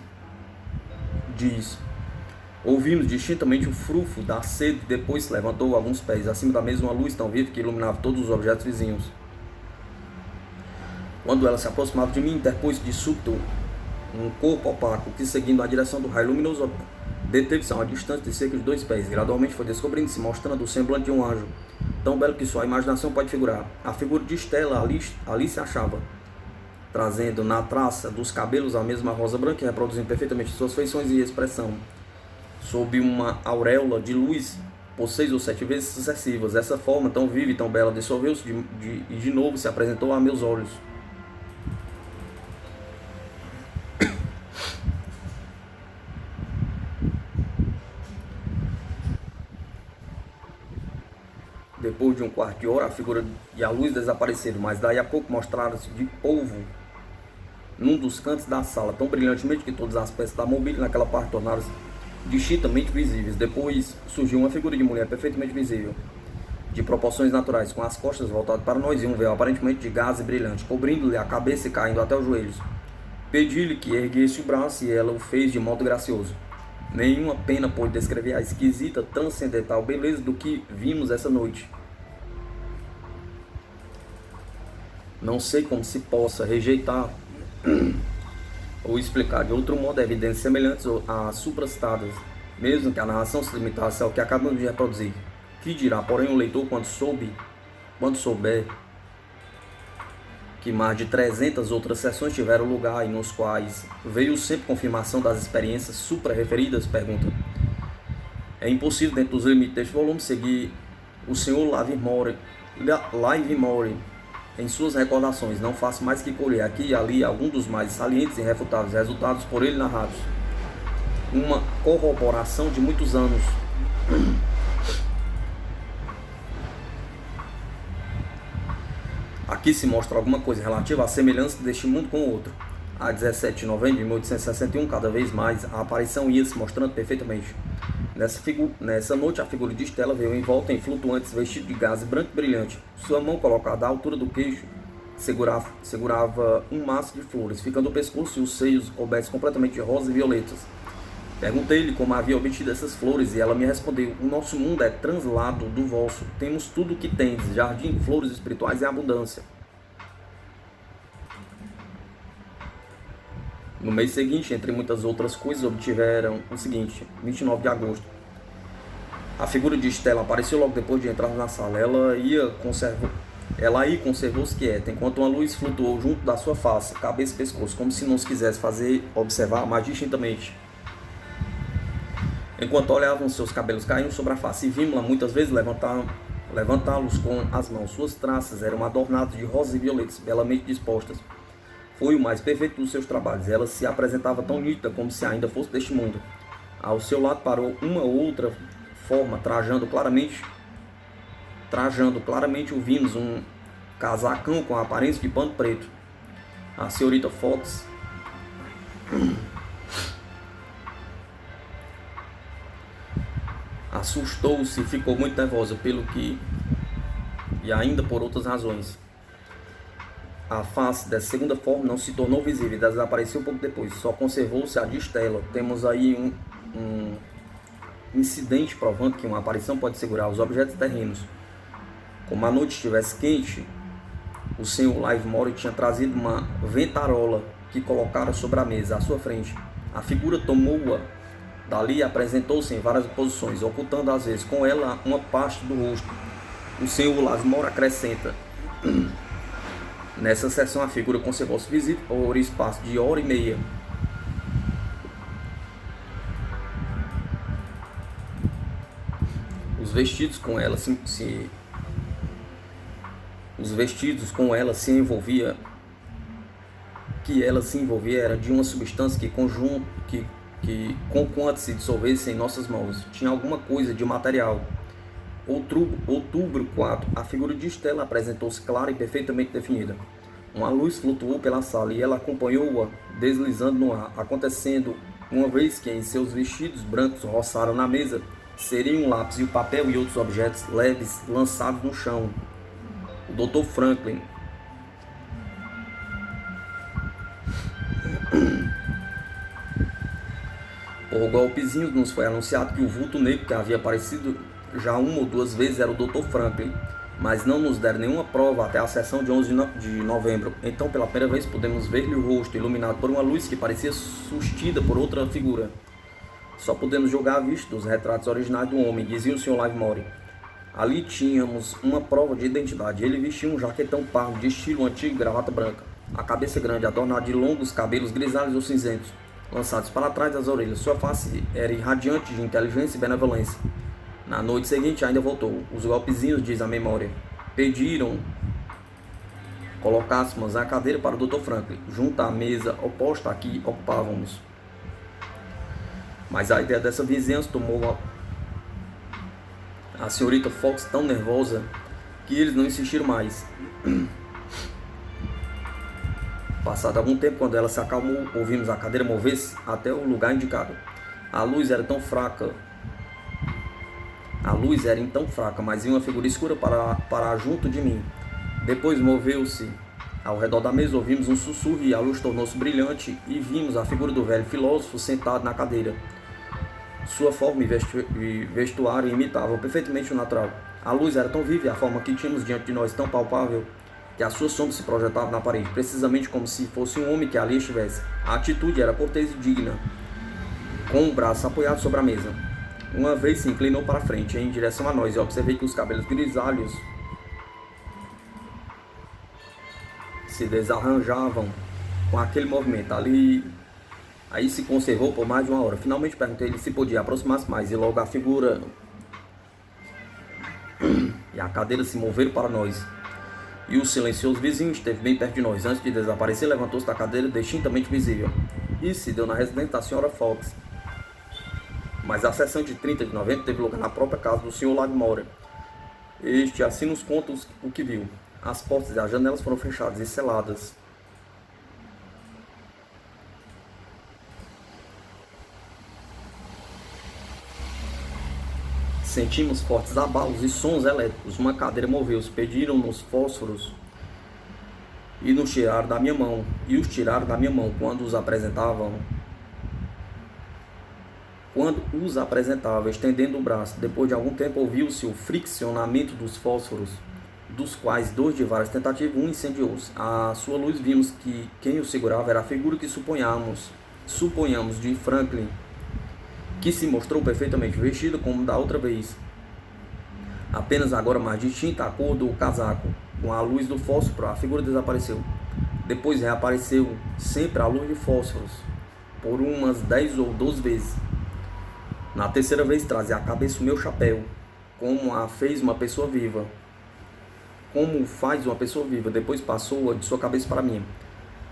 diz: ouvimos distintamente o frufo da sede e depois se levantou alguns pés. Acima da mesa, uma luz tão viva que iluminava todos os objetos vizinhos. Quando ela se aproximava de mim, interpôs de súbito um corpo opaco que, seguindo a direção do raio luminoso, deteve-se a uma distância de cerca de 2 pés. Gradualmente foi descobrindo-se, mostrando o semblante de um anjo, tão belo que só a imaginação pode figurar. A figura de Stella ali se achava, trazendo na traça dos cabelos a mesma rosa branca e reproduzindo perfeitamente suas feições e expressão, sob uma auréola de luz por 6 ou 7 vezes sucessivas. Essa forma tão viva e tão bela dissolveu-se e de novo se apresentou a meus olhos. Depois de um quarto de hora, a figura e a luz desapareceram, mas daí a pouco mostraram-se de polvo num dos cantos da sala, tão brilhantemente que todas as peças da mobília naquela parte tornaram-se distintamente visíveis. Depois surgiu uma figura de mulher perfeitamente visível, de proporções naturais, com as costas voltadas para nós e um véu aparentemente de gaze brilhante, cobrindo-lhe a cabeça e caindo até os joelhos. Pedi-lhe que erguesse o braço e ela o fez de modo gracioso. Nenhuma pena pôde descrever a esquisita, transcendental beleza do que vimos essa noite. Não sei como se possa rejeitar ou explicar de outro modo evidências semelhantes às supracitadas, mesmo que a narração se limitasse ao que acabamos de reproduzir. Que dirá, porém, o leitor quando souber que mais de 300 outras sessões tiveram lugar e nos quais veio sempre confirmação das experiências supra-referidas? Pergunta. É impossível, dentro dos limites deste volume, seguir o Sr. Livermore em suas recordações. Não faço mais que colher aqui e ali alguns dos mais salientes e irrefutáveis resultados por ele narrados. Uma corroboração de muitos anos. Aqui se mostra alguma coisa relativa à semelhança deste mundo com o outro. A 17 de novembro de 1861, cada vez mais, a aparição ia se mostrando perfeitamente. Nessa noite, a figura de Stella veio envolta em flutuantes vestido de gaze branco e brilhante. Sua mão, colocada à altura do queixo, segurava um maço de flores, ficando o pescoço e os seios cobertos completamente de rosas e violetas. Perguntei-lhe como havia obtido essas flores e ela me respondeu: o nosso mundo é translado do vosso. Temos tudo o que tendes, jardim, flores espirituais em abundância. No mês seguinte, entre muitas outras coisas, obtiveram o seguinte: 29 de agosto. A figura de Stella apareceu logo depois de entrar na sala. Ela aí conservou-se quieta, enquanto uma luz flutuou junto da sua face, cabeça e pescoço, como se nos quisesse fazer observar mais distintamente. Enquanto olhavam, seus cabelos caíam sobre a face e vimos-la muitas vezes levantá-los com as mãos. Suas traças eram adornadas de rosas e violetas, belamente dispostas. Foi o mais perfeito dos seus trabalhos. Ela se apresentava tão nítida como se ainda fosse deste mundo. Ao seu lado parou uma outra forma, trajando claramente ouvimos um casacão com a aparência de pano preto. A senhorita Fox assustou-se e ficou muito nervosa e ainda por outras razões. A face dessa segunda forma não se tornou visível e desapareceu pouco depois. Só conservou-se a de Stella. Temos aí um incidente provando que uma aparição pode segurar os objetos terrenos. Como a noite estivesse quente, o Sr. Livermore tinha trazido uma ventarola que colocara sobre a mesa à sua frente. A figura tomou-a dali e apresentou-se em várias posições, ocultando às vezes com ela uma parte do rosto. O Sr. Livermore acrescenta: nessa sessão a figura conservou-se visível por espaço de hora e meia. Os vestidos com ela se envolvia era de uma substância que conquanto se dissolvesse em nossas mãos, tinha alguma coisa de material. Outubro 4. A figura de Stella apresentou-se clara e perfeitamente definida. Uma luz flutuou pela sala e ela acompanhou-a deslizando no ar, acontecendo uma vez que em seus vestidos brancos roçaram na mesa, seriam um lápis e o papel e outros objetos leves lançados no chão. O Dr. Franklin por golpezinhos nos foi anunciado que o vulto negro que havia aparecido já uma ou duas vezes era o Dr. Franklin, mas não nos deram nenhuma prova até a sessão de 11 de novembro. Então, pela primeira vez, podemos ver-lhe o rosto iluminado por uma luz que parecia sustida por outra figura. Só podemos julgar a vista dos retratos originais do homem, dizia o Sr. Livermore. Ali tínhamos uma prova de identidade. Ele vestia um jaquetão pardo de estilo antigo e gravata branca. A cabeça grande, adornada de longos cabelos grisalhos ou cinzentos, lançados para trás das orelhas. Sua face era irradiante de inteligência e benevolência. Na noite seguinte ainda voltou. Os golpezinhos, diz a memória, pediram colocássemos a cadeira para o Dr. Franklin, junto à mesa oposta a que ocupávamos. Mas a ideia dessa vizinhança tomou a senhorita Fox tão nervosa que eles não insistiram mais. Passado algum tempo, quando ela se acalmou, ouvimos a cadeira mover-se até o lugar indicado. A luz era então fraca, mas vi uma figura escura para junto de mim. Depois moveu-se ao redor da mesa, ouvimos um sussurro e a luz tornou-se brilhante e vimos a figura do velho filósofo sentado na cadeira. Sua forma e vestuário imitavam perfeitamente o natural. A luz era tão viva e a forma que tínhamos diante de nós tão palpável que a sua sombra se projetava na parede, precisamente como se fosse um homem que ali estivesse. A atitude era cortês e digna, com o braço apoiado sobre a mesa. Uma vez se inclinou para frente, em direção a nós, e observei que os cabelos grisalhos se desarranjavam com aquele movimento. Aí se conservou por mais de uma hora. Finalmente perguntei-lhe se podia aproximar-se mais, e logo a figura e a cadeira se moveram para nós. E o silencioso vizinho esteve bem perto de nós. Antes de desaparecer, levantou-se da cadeira, distintamente visível. Isso se deu na residência da senhora Fox. Mas a sessão de 30 de novembro teve lugar na própria casa do Sr. Lagmora. Este assim nos conta o que viu. As portas e as janelas foram fechadas e seladas. Sentimos fortes abalos e sons elétricos. Uma cadeira moveu-se. Pediram-nos fósforos e nos tiraram da minha mão. E os tiraram da minha mão quando os apresentava, estendendo o braço. Depois de algum tempo, ouviu-se o friccionamento dos fósforos, dos quais dois de várias tentativas, um incendiou-se. À sua luz vimos que quem o segurava era a figura que suponhamos de Franklin, que se mostrou perfeitamente vestido como da outra vez, apenas agora mais distinta a cor do casaco. Com a luz do fósforo, a figura desapareceu. Depois reapareceu, sempre à luz de fósforos, por umas 10 ou 12 vezes. Na terceira vez trazia à cabeça o meu chapéu, como faz uma pessoa viva. Depois passou de sua cabeça para mim.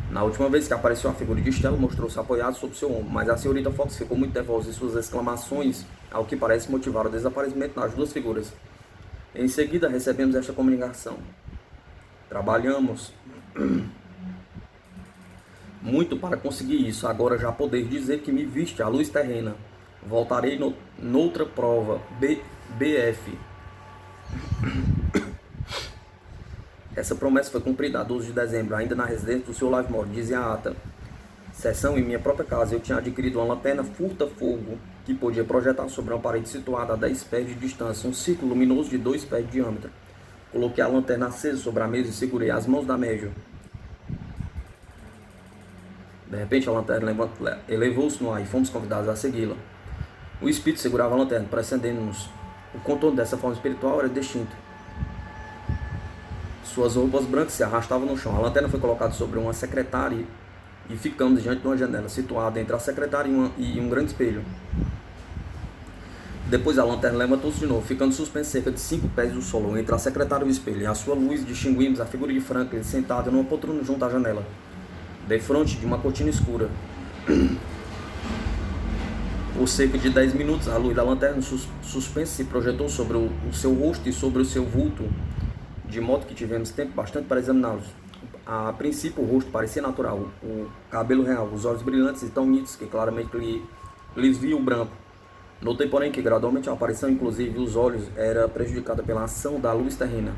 Na última vez que apareceu a figura de Stella, mostrou-se apoiado sobre seu ombro, mas a senhorita Fox ficou muito nervosa e suas exclamações, ao que parece, motivaram o desaparecimento das duas figuras. Em seguida, recebemos esta comunicação. Trabalhamos muito para conseguir isso. Agora já podeis dizer que me viste à luz terrena. Voltarei noutra prova. BF. Essa promessa foi cumprida a 12 de dezembro, ainda na residência do Sr. Lagmora. Dizia a ata. Sessão em minha própria casa. Eu tinha adquirido uma lanterna furta-fogo que podia projetar sobre uma parede situada a 10 pés de distância um círculo luminoso de 2 pés de diâmetro. Coloquei a lanterna acesa sobre a mesa e segurei as mãos da médium. De repente a lanterna elevou-se no ar e fomos convidados a segui-la. O espírito segurava a lanterna, precedendo-nos. O contorno dessa forma espiritual era distinto. Suas roupas brancas se arrastavam no chão. A lanterna foi colocada sobre uma secretária e ficamos diante de uma janela situada entre a secretária e um grande espelho. Depois a lanterna levantou-se de novo, ficando suspensa cerca de 5 pés do solo, entre a secretária e o espelho. E à sua luz distinguimos a figura de Franklin sentada numa poltrona junto à janela, defronte de uma cortina escura. Por cerca de 10 minutos, a luz da lanterna suspensa se projetou sobre o seu rosto e sobre o seu vulto, de modo que tivemos tempo bastante para examiná-los. A princípio, o rosto parecia natural, o cabelo real, os olhos brilhantes e tão nítidos que claramente lhes via o branco. Notei, porém, que gradualmente a aparição, inclusive dos olhos, era prejudicada pela ação da luz terrena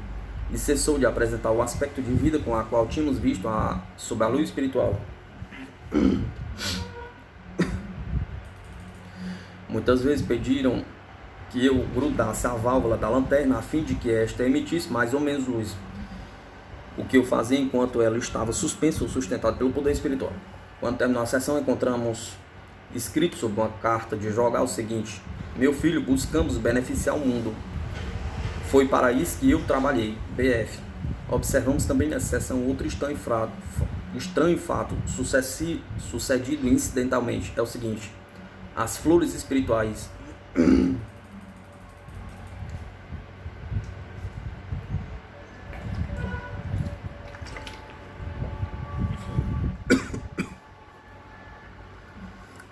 e cessou de apresentar o aspecto de vida com a qual tínhamos visto sob a luz espiritual. Muitas vezes pediram que eu grudasse a válvula da lanterna a fim de que esta emitisse mais ou menos luz, o que eu fazia enquanto ela estava suspensa ou sustentada pelo poder espiritual. Quando terminou a sessão, encontramos escrito sobre uma carta de jogar o seguinte: meu filho, buscamos beneficiar o mundo. Foi para isso que eu trabalhei. BF. Observamos também nessa sessão outro estranho fato sucedido incidentalmente. É o seguinte: as flores espirituais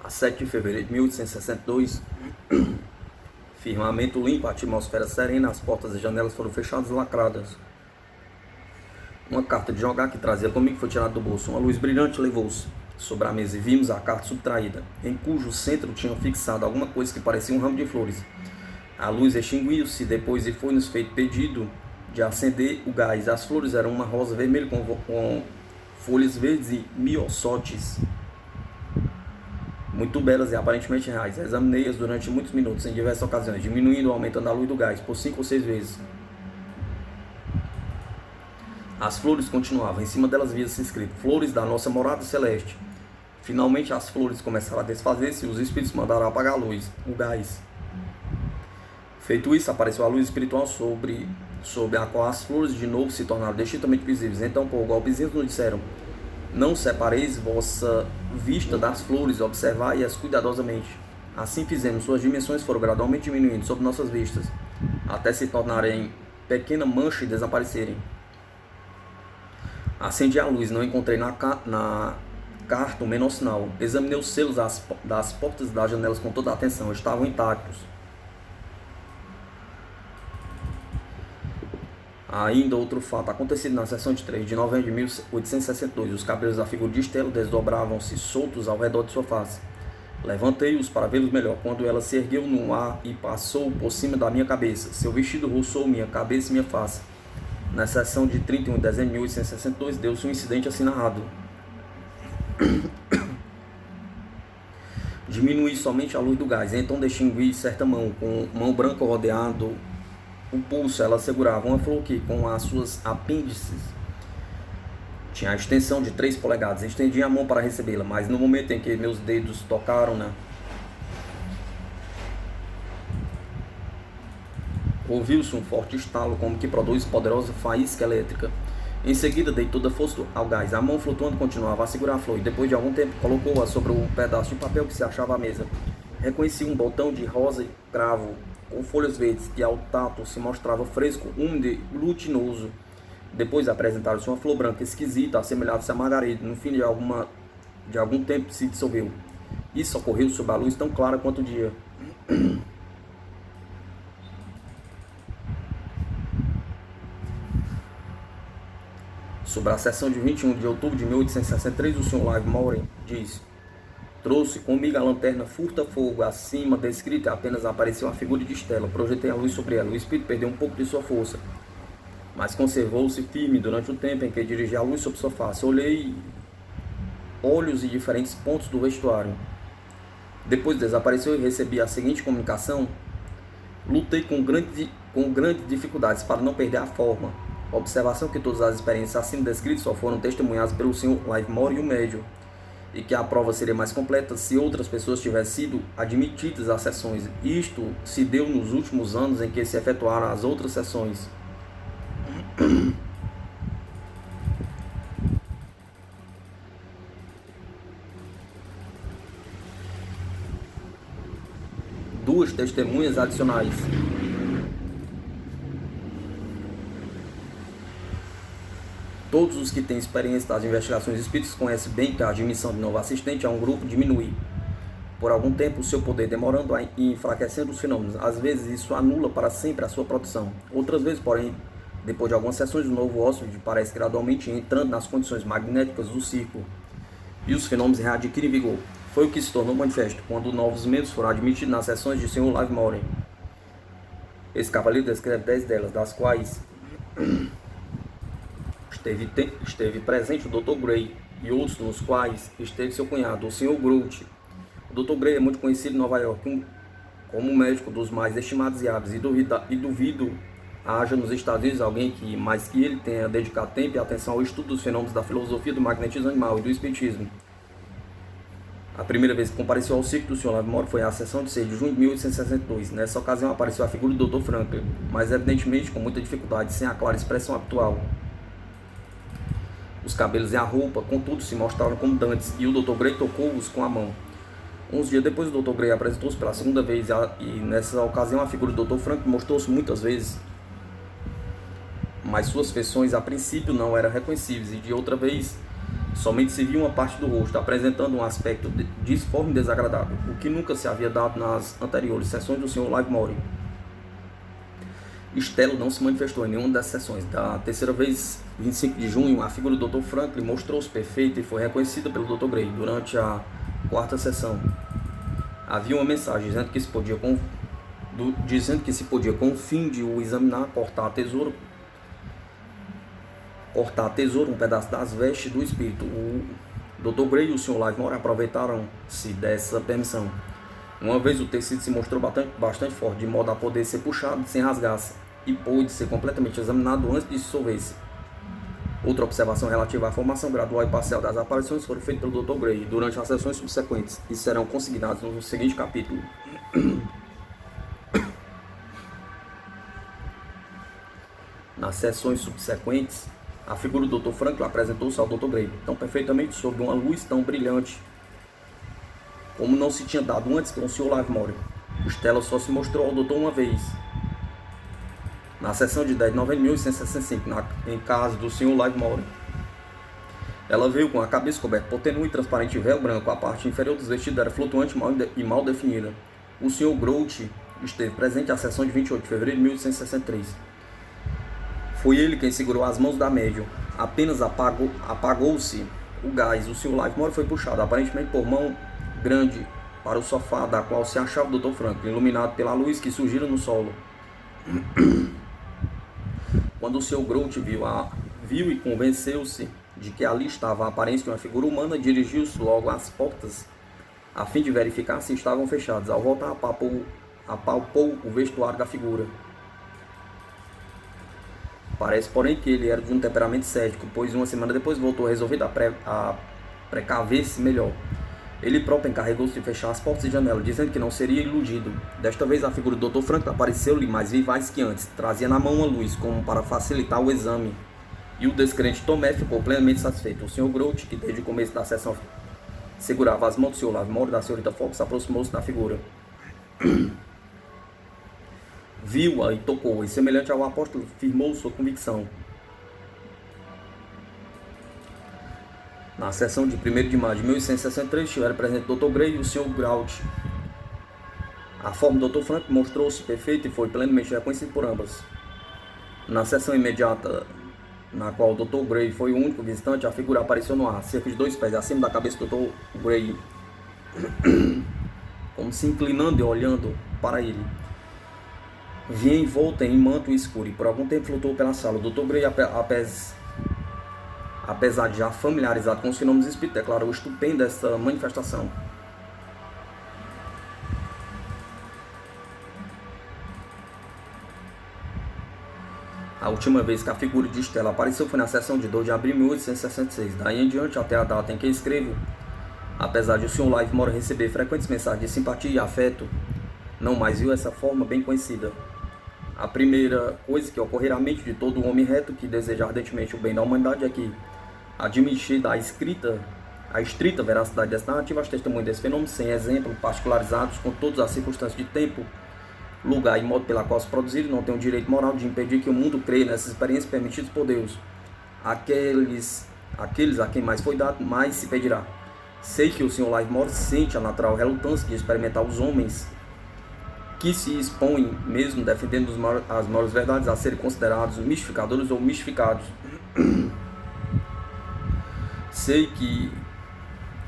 a 7 de fevereiro de 1862, firmamento limpo, a atmosfera serena, as portas e janelas foram fechadas e lacradas. Uma carta de jogar que trazia comigo foi tirada do bolso. Uma luz brilhante levou-se sobre a mesa e vimos a carta subtraída, em cujo centro tinham fixado alguma coisa que parecia um ramo de flores. A luz extinguiu-se depois e foi-nos feito pedido de acender o gás. As flores eram uma rosa vermelha com folhas verdes e miossotes, muito belas e aparentemente reais. Examinei-as durante muitos minutos, em diversas ocasiões, diminuindo ou aumentando a luz do gás por 5 ou 6 vezes. As flores continuavam, em cima delas via-se escrito: flores da nossa morada celeste. Finalmente as flores começaram a desfazer-se e os espíritos mandaram apagar a luz, o gás. Feito isso, apareceu a luz espiritual sob a qual as flores de novo se tornaram distintamente visíveis. Então, por golpezinhos nos disseram: não separeis vossa vista das flores, observai-as cuidadosamente. Assim fizemos, suas dimensões foram gradualmente diminuindo sob nossas vistas, até se tornarem pequena mancha e desaparecerem. Acendi a luz, não encontrei na carta o menor sinal. Examinei os selos das portas e das janelas com toda a atenção, estavam intactos. Ainda outro fato acontecido na sessão de 3 de novembro de 1862. Os cabelos da figura de Estela desdobravam-se soltos ao redor de sua face. Levantei-os para vê-los melhor, quando ela se ergueu no ar e passou por cima da minha cabeça. Seu vestido roçou minha cabeça e minha face. Na sessão de 31 de dezembro de 1862, deu-se um incidente assim narrado. Diminui somente a luz do gás, então distingui certa mão, com mão branca rodeando o pulso. Ela segurava uma flor que, com as suas apêndices, tinha a extensão de 3 polegadas. Estendi a mão para recebê-la, mas no momento em que meus dedos tocaram-na, ouviu-se um forte estalo, como que produz poderosa faísca elétrica. Em seguida, dei toda a força ao gás. A mão flutuando continuava a segurar a flor, e depois de algum tempo colocou-a sobre um pedaço de papel que se achava à mesa. Reconheci um botão de rosa e cravo com folhas verdes, que ao tato se mostrava fresco, úmido e glutinoso. Depois apresentaram-se uma flor branca esquisita, assemelhada-se a margarida. No fim de algum tempo se dissolveu. Isso ocorreu sob a luz tão clara quanto o dia. Sobre a sessão de 21 de outubro de 1863, o Sr. Livermore diz: trouxe comigo a lanterna furta-fogo. Acima descrita apenas apareceu a figura de Estela. Projetei a luz sobre ela. O espírito perdeu um pouco de sua força, mas conservou-se firme durante o tempo em que dirigia a luz sobre sua face. Olhei olhos em diferentes pontos do vestuário. Depois desapareceu e recebi a seguinte comunicação: lutei com grandes dificuldades para não perder a forma. Observação que todas as experiências acima descritas só foram testemunhadas pelo Sr. Livermore e o médium, e que a prova seria mais completa se outras pessoas tivessem sido admitidas às sessões. Isto se deu nos últimos anos em que se efetuaram as outras sessões. Duas testemunhas adicionais. Todos os que têm experiência das investigações espíritas conhecem bem que a admissão de novo assistente a um grupo diminui, por algum tempo, o seu poder, demorando e enfraquecendo os fenômenos. Às vezes, isso anula para sempre a sua produção. Outras vezes, porém, depois de algumas sessões, o novo hóspede parece gradualmente entrando nas condições magnéticas do círculo, e os fenômenos readquirem vigor. Foi o que se tornou manifesto quando novos membros foram admitidos nas sessões de Sr. Livermore. Esse cavaleiro descreve 10 delas, das quais esteve presente o Dr. Gray, e outros nos quais esteve seu cunhado, o Sr. Groot. O Dr. Gray é muito conhecido em Nova York como um médico dos mais estimados e hábeis, e duvido haja nos Estados Unidos alguém que, mais que ele, tenha dedicado tempo e atenção ao estudo dos fenômenos da filosofia do magnetismo animal e do espiritismo. A primeira vez que compareceu ao circo do Sr. Livermore foi à sessão de 6 de junho de 1862. Nessa ocasião apareceu a figura do Dr. Franklin, mas evidentemente com muita dificuldade, sem a clara expressão habitual. Os cabelos e a roupa, contudo, se mostraram como dantes, e o Dr. Gray tocou-os com a mão. Uns dias depois, o Dr. Gray apresentou-se pela segunda vez, e nessa ocasião a figura do Dr. Franklin mostrou-se muitas vezes, mas suas feições a princípio não eram reconhecíveis, e de outra vez somente se via uma parte do rosto, apresentando um aspecto disforme e desagradável, o que nunca se havia dado nas anteriores sessões do Sr. Livermore. Estela não se manifestou em nenhuma das sessões. Da terceira vez, 25 de junho, a figura do Dr. Franklin mostrou-se perfeita e foi reconhecida pelo Dr. Gray. Durante a quarta sessão, havia uma mensagem dizendo que se podia, com o fim de o examinar, cortar a tesoura um pedaço das vestes do espírito. O Dr. Gray e o Sr. Livermore aproveitaram-se dessa permissão. Uma vez o tecido se mostrou bastante forte, de modo a poder ser puxado sem rasgar-se, e pôde ser completamente examinado antes de dissolver-se. Outra observação relativa à formação gradual e parcial das aparições foram feitas pelo Dr. Gray durante as sessões subsequentes e serão consignadas no seguinte capítulo. Nas sessões subsequentes, a figura do Dr. Franklin apresentou-se ao Dr. Gray, tão perfeitamente sob uma luz tão brilhante como não se tinha dado antes com o Sr. Livermore. Stella só se mostrou ao doutor uma vez, na sessão de 10 de novembro de 1865, em casa do Sr. Livermore. Ela veio com a cabeça coberta por tenue e transparente véu branco. A parte inferior dos vestidos era flutuante e mal definida. O Sr. Grote esteve presente à sessão de 28 de fevereiro de 1863. Foi ele quem segurou as mãos da médium. Apenas apagou-se o gás. O Sr. Livermore foi puxado, aparentemente por mão grande, para o sofá da qual se achava o Dr. Franklin, iluminado pela luz que surgira no solo. Quando o Sr. Grote viu e convenceu-se de que ali estava a aparência de uma figura humana, dirigiu-se logo às portas, a fim de verificar se estavam fechadas. Ao voltar, apalpou o vestuário da figura. Parece, porém, que ele era de um temperamento cético, pois uma semana depois voltou resolvido a precaver-se melhor. Ele próprio encarregou-se de fechar as portas e janelas, dizendo que não seria iludido. Desta vez, a figura do Dr. Franklin apareceu-lhe mais vivaz que antes. Trazia na mão uma luz, como para facilitar o exame. E o descrente Tomé ficou plenamente satisfeito. O Sr. Grote, que desde o começo da sessão segurava as mãos do Sr. Livermore e da Sra. Fox, aproximou-se da figura. Viu-a e tocou-a, e semelhante ao apóstolo, firmou sua convicção. Na sessão de 1º de maio de 1863, estiveram presentes o Dr. Gray e o Sr. Grote. A forma do Dr. Franklin mostrou-se perfeita e foi plenamente reconhecida por ambas. Na sessão imediata, na qual o Dr. Gray foi o único visitante, a figura apareceu no ar, cerca de 2 pés acima da cabeça do Dr. Gray, como se inclinando e olhando para ele. Vinha envolta em manto escuro e por algum tempo flutuou pela sala. O Dr. Gray, apesar de já familiarizado com os fenômenos espíritos, declarou estupenda essa manifestação. A última vez que a figura de Stella apareceu foi na sessão de 2 de abril de 1866. Daí em diante, até a data em que escrevo, apesar de o Sr. Livermore receber frequentes mensagens de simpatia e afeto, não mais viu essa forma bem conhecida. A primeira coisa que ocorrerá à mente de todo homem reto que deseja ardentemente o bem da humanidade é que, admitida a estrita veracidade dessa narrativa, as testemunhas desse fenômeno, sem exemplo, particularizados com todas as circunstâncias de tempo, lugar e modo pela qual se produziram, não têm o direito moral de impedir que o mundo creia nessas experiências permitidas por Deus. Aqueles a quem mais foi dado, mais se pedirá. Sei que o Sr. Livermore sente a natural relutância de experimentar os homens que se expõem, mesmo defendendo as maiores verdades, a serem considerados mistificadores ou mistificados. Sei que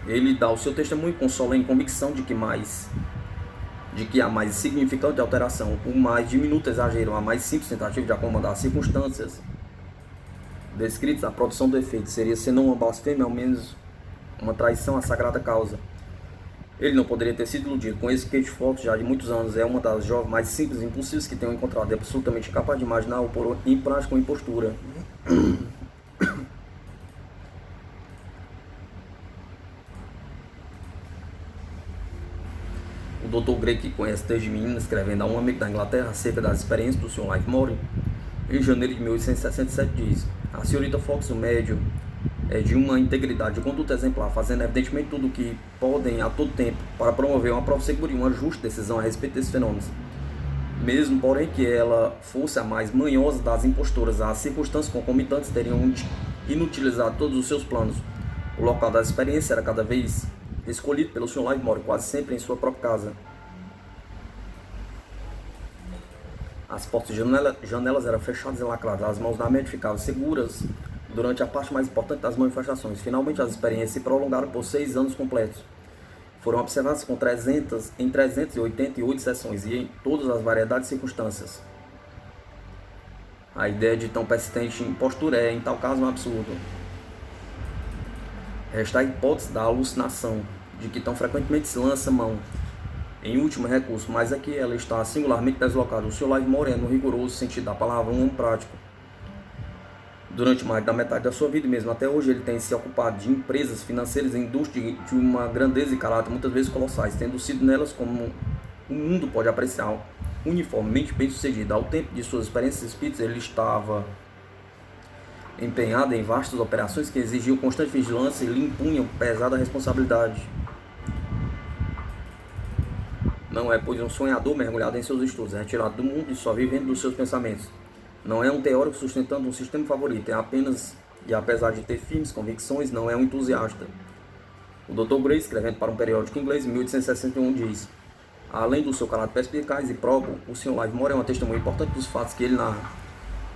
ele dá o seu testemunho com solene convicção de que a mais significante alteração, o mais diminuto exagero, a mais simples tentativa de acomodar as circunstâncias descritas, a produção do efeito seria, senão uma blasfêmia, ao menos uma traição à sagrada causa. Ele não poderia ter sido iludido com esse Kate Fox já de muitos anos. É uma das jovens mais simples e impossíveis que tenho encontrado. É absolutamente incapaz de imaginar ou pôr em prática uma impostura. O Dr. Gray, que conhece desde menino, escrevendo a um amigo da Inglaterra acerca das experiências do Sr. Livermore, em janeiro de 1867, diz: a Sra. Fox, o médium, é de uma integridade de conduta exemplar, fazendo evidentemente tudo o que podem a todo tempo para promover uma prova segura e uma justa decisão a respeito desses fenômenos. Mesmo, porém, que ela fosse a mais manhosa das impostoras, as circunstâncias concomitantes teriam inutilizado todos os seus planos. O local da experiência era cada vez escolhido pelo Sr. Livermore, quase sempre em sua própria casa. As portas e janelas eram fechadas e lacradas, as mãos da médium ficavam seguras durante a parte mais importante das manifestações. Finalmente, as experiências se prolongaram por 6 anos completos. Foram observadas em 388 sessões e em todas as variedades de circunstâncias. A ideia de tão persistente impostura é, em tal caso, um absurdo. Resta a hipótese da alucinação, de que tão frequentemente se lança mão, em último recurso, mas aqui ela está singularmente deslocada. O Sr. Livermore é, no rigoroso sentido da palavra, um homem prático. Durante mais da metade da sua vida, mesmo até hoje, ele tem se ocupado de empresas financeiras e indústrias de uma grandeza e caráter muitas vezes colossais, tendo sido nelas, como o mundo pode apreciar, uniformemente bem sucedido. Ao tempo de suas experiências espíritas, ele estava empenhada em vastas operações que exigiam constante vigilância e lhe impunham pesada responsabilidade. Não é, pois, um sonhador mergulhado em seus estudos, retirado do mundo e só vivendo dos seus pensamentos. Não é um teórico sustentando um sistema favorito, é apenas, e apesar de ter firmes convicções, não é um entusiasta. O Dr. Gray, escrevendo para um periódico inglês em 1861, diz: além do seu caráter perspicaz e próprio, o Sr. Livermore é uma testemunha importante dos fatos que ele narra,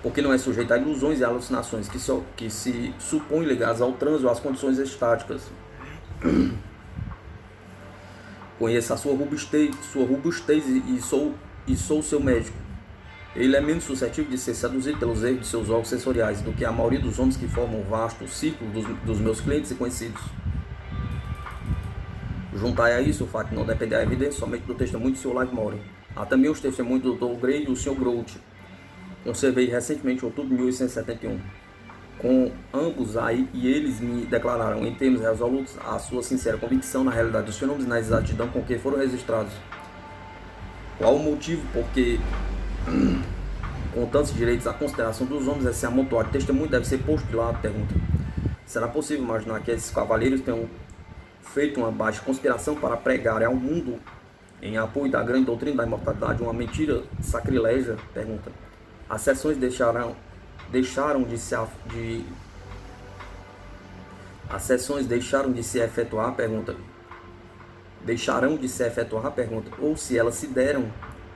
porque não é sujeito a ilusões e alucinações que se supõem ligadas ao trânsito ou às condições estáticas. Conheça a sua robustez e sou seu médico. Ele é menos suscetível de ser seduzido pelos erros de seus órgãos sensoriais do que a maioria dos homens que formam o vasto círculo dos meus clientes e conhecidos. Juntai a isso o fato de não depender da evidência somente do testemunho do Sr. Livermore. Há também os testemunhos do Dr. Gray e do Sr. Grote. Conservei recentemente em outubro de 1871. Com ambos aí, e eles me declararam em termos resolutos a sua sincera convicção na realidade dos fenômenos e na exatidão com que foram registrados. Qual o motivo porque, com tantos direitos, a consideração dos homens esse amontoado de testemunho deve ser posto de lado? Pergunta. Será possível imaginar que esses cavalheiros tenham feito uma baixa conspiração para pregar ao mundo, em apoio da grande doutrina da imortalidade, uma mentira sacrilégia? Pergunta. As sessões deixaram de se efetuar? Pergunta. Deixarão de se efetuar? Pergunta. Ou se elas se deram,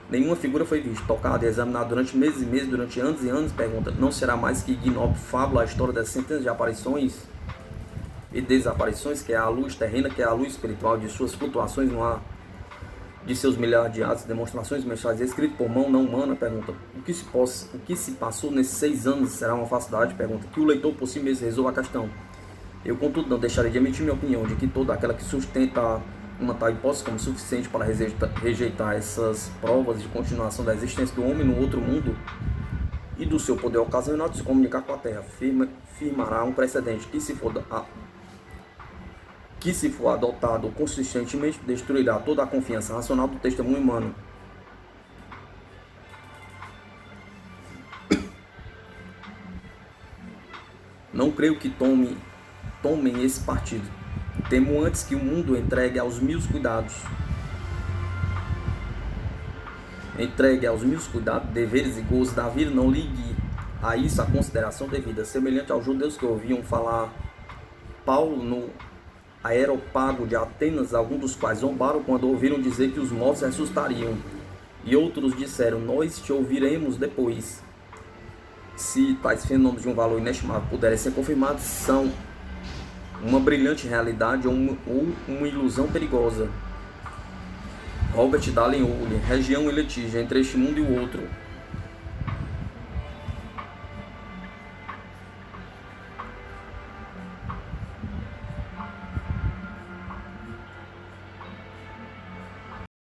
nenhuma figura foi vista, tocada e examinada durante meses e meses, durante anos e anos? Pergunta. Não será mais que ignóbil fábula a história das centenas de aparições e desaparições, que é a luz terrena, que é a luz espiritual, de suas flutuações no ar, de seus milhares de atos, demonstrações, mensagens escritas por mão não humana? Pergunta. O que se passou nesses 6 anos será uma falsidade? Pergunta. Que o leitor por si mesmo resolva a questão. Eu, contudo, não deixarei de emitir minha opinião de que toda aquela que sustenta uma tal hipótese como suficiente para rejeitar essas provas de continuação da existência do homem no outro mundo e do seu poder ocasional de se comunicar com a Terra, firmará um precedente que, se for adotado consistentemente, destruirá toda a confiança racional do testemunho humano. Não creio que tomem esse partido. Temo antes que o mundo entregue aos mil cuidados, deveres e gozos da vida, não ligue a isso a consideração devida, semelhante aos judeus que ouviam falar Paulo no Aerópago de Atenas, alguns dos quais zombaram quando ouviram dizer que os mortos ressuscitariam, e outros disseram: nós te ouviremos depois. Se tais fenômenos de um valor inestimável puderem ser confirmados, são uma brilhante realidade ou uma ilusão perigosa. Robert Dallin Ogle, Região e Litígio entre este mundo e o outro.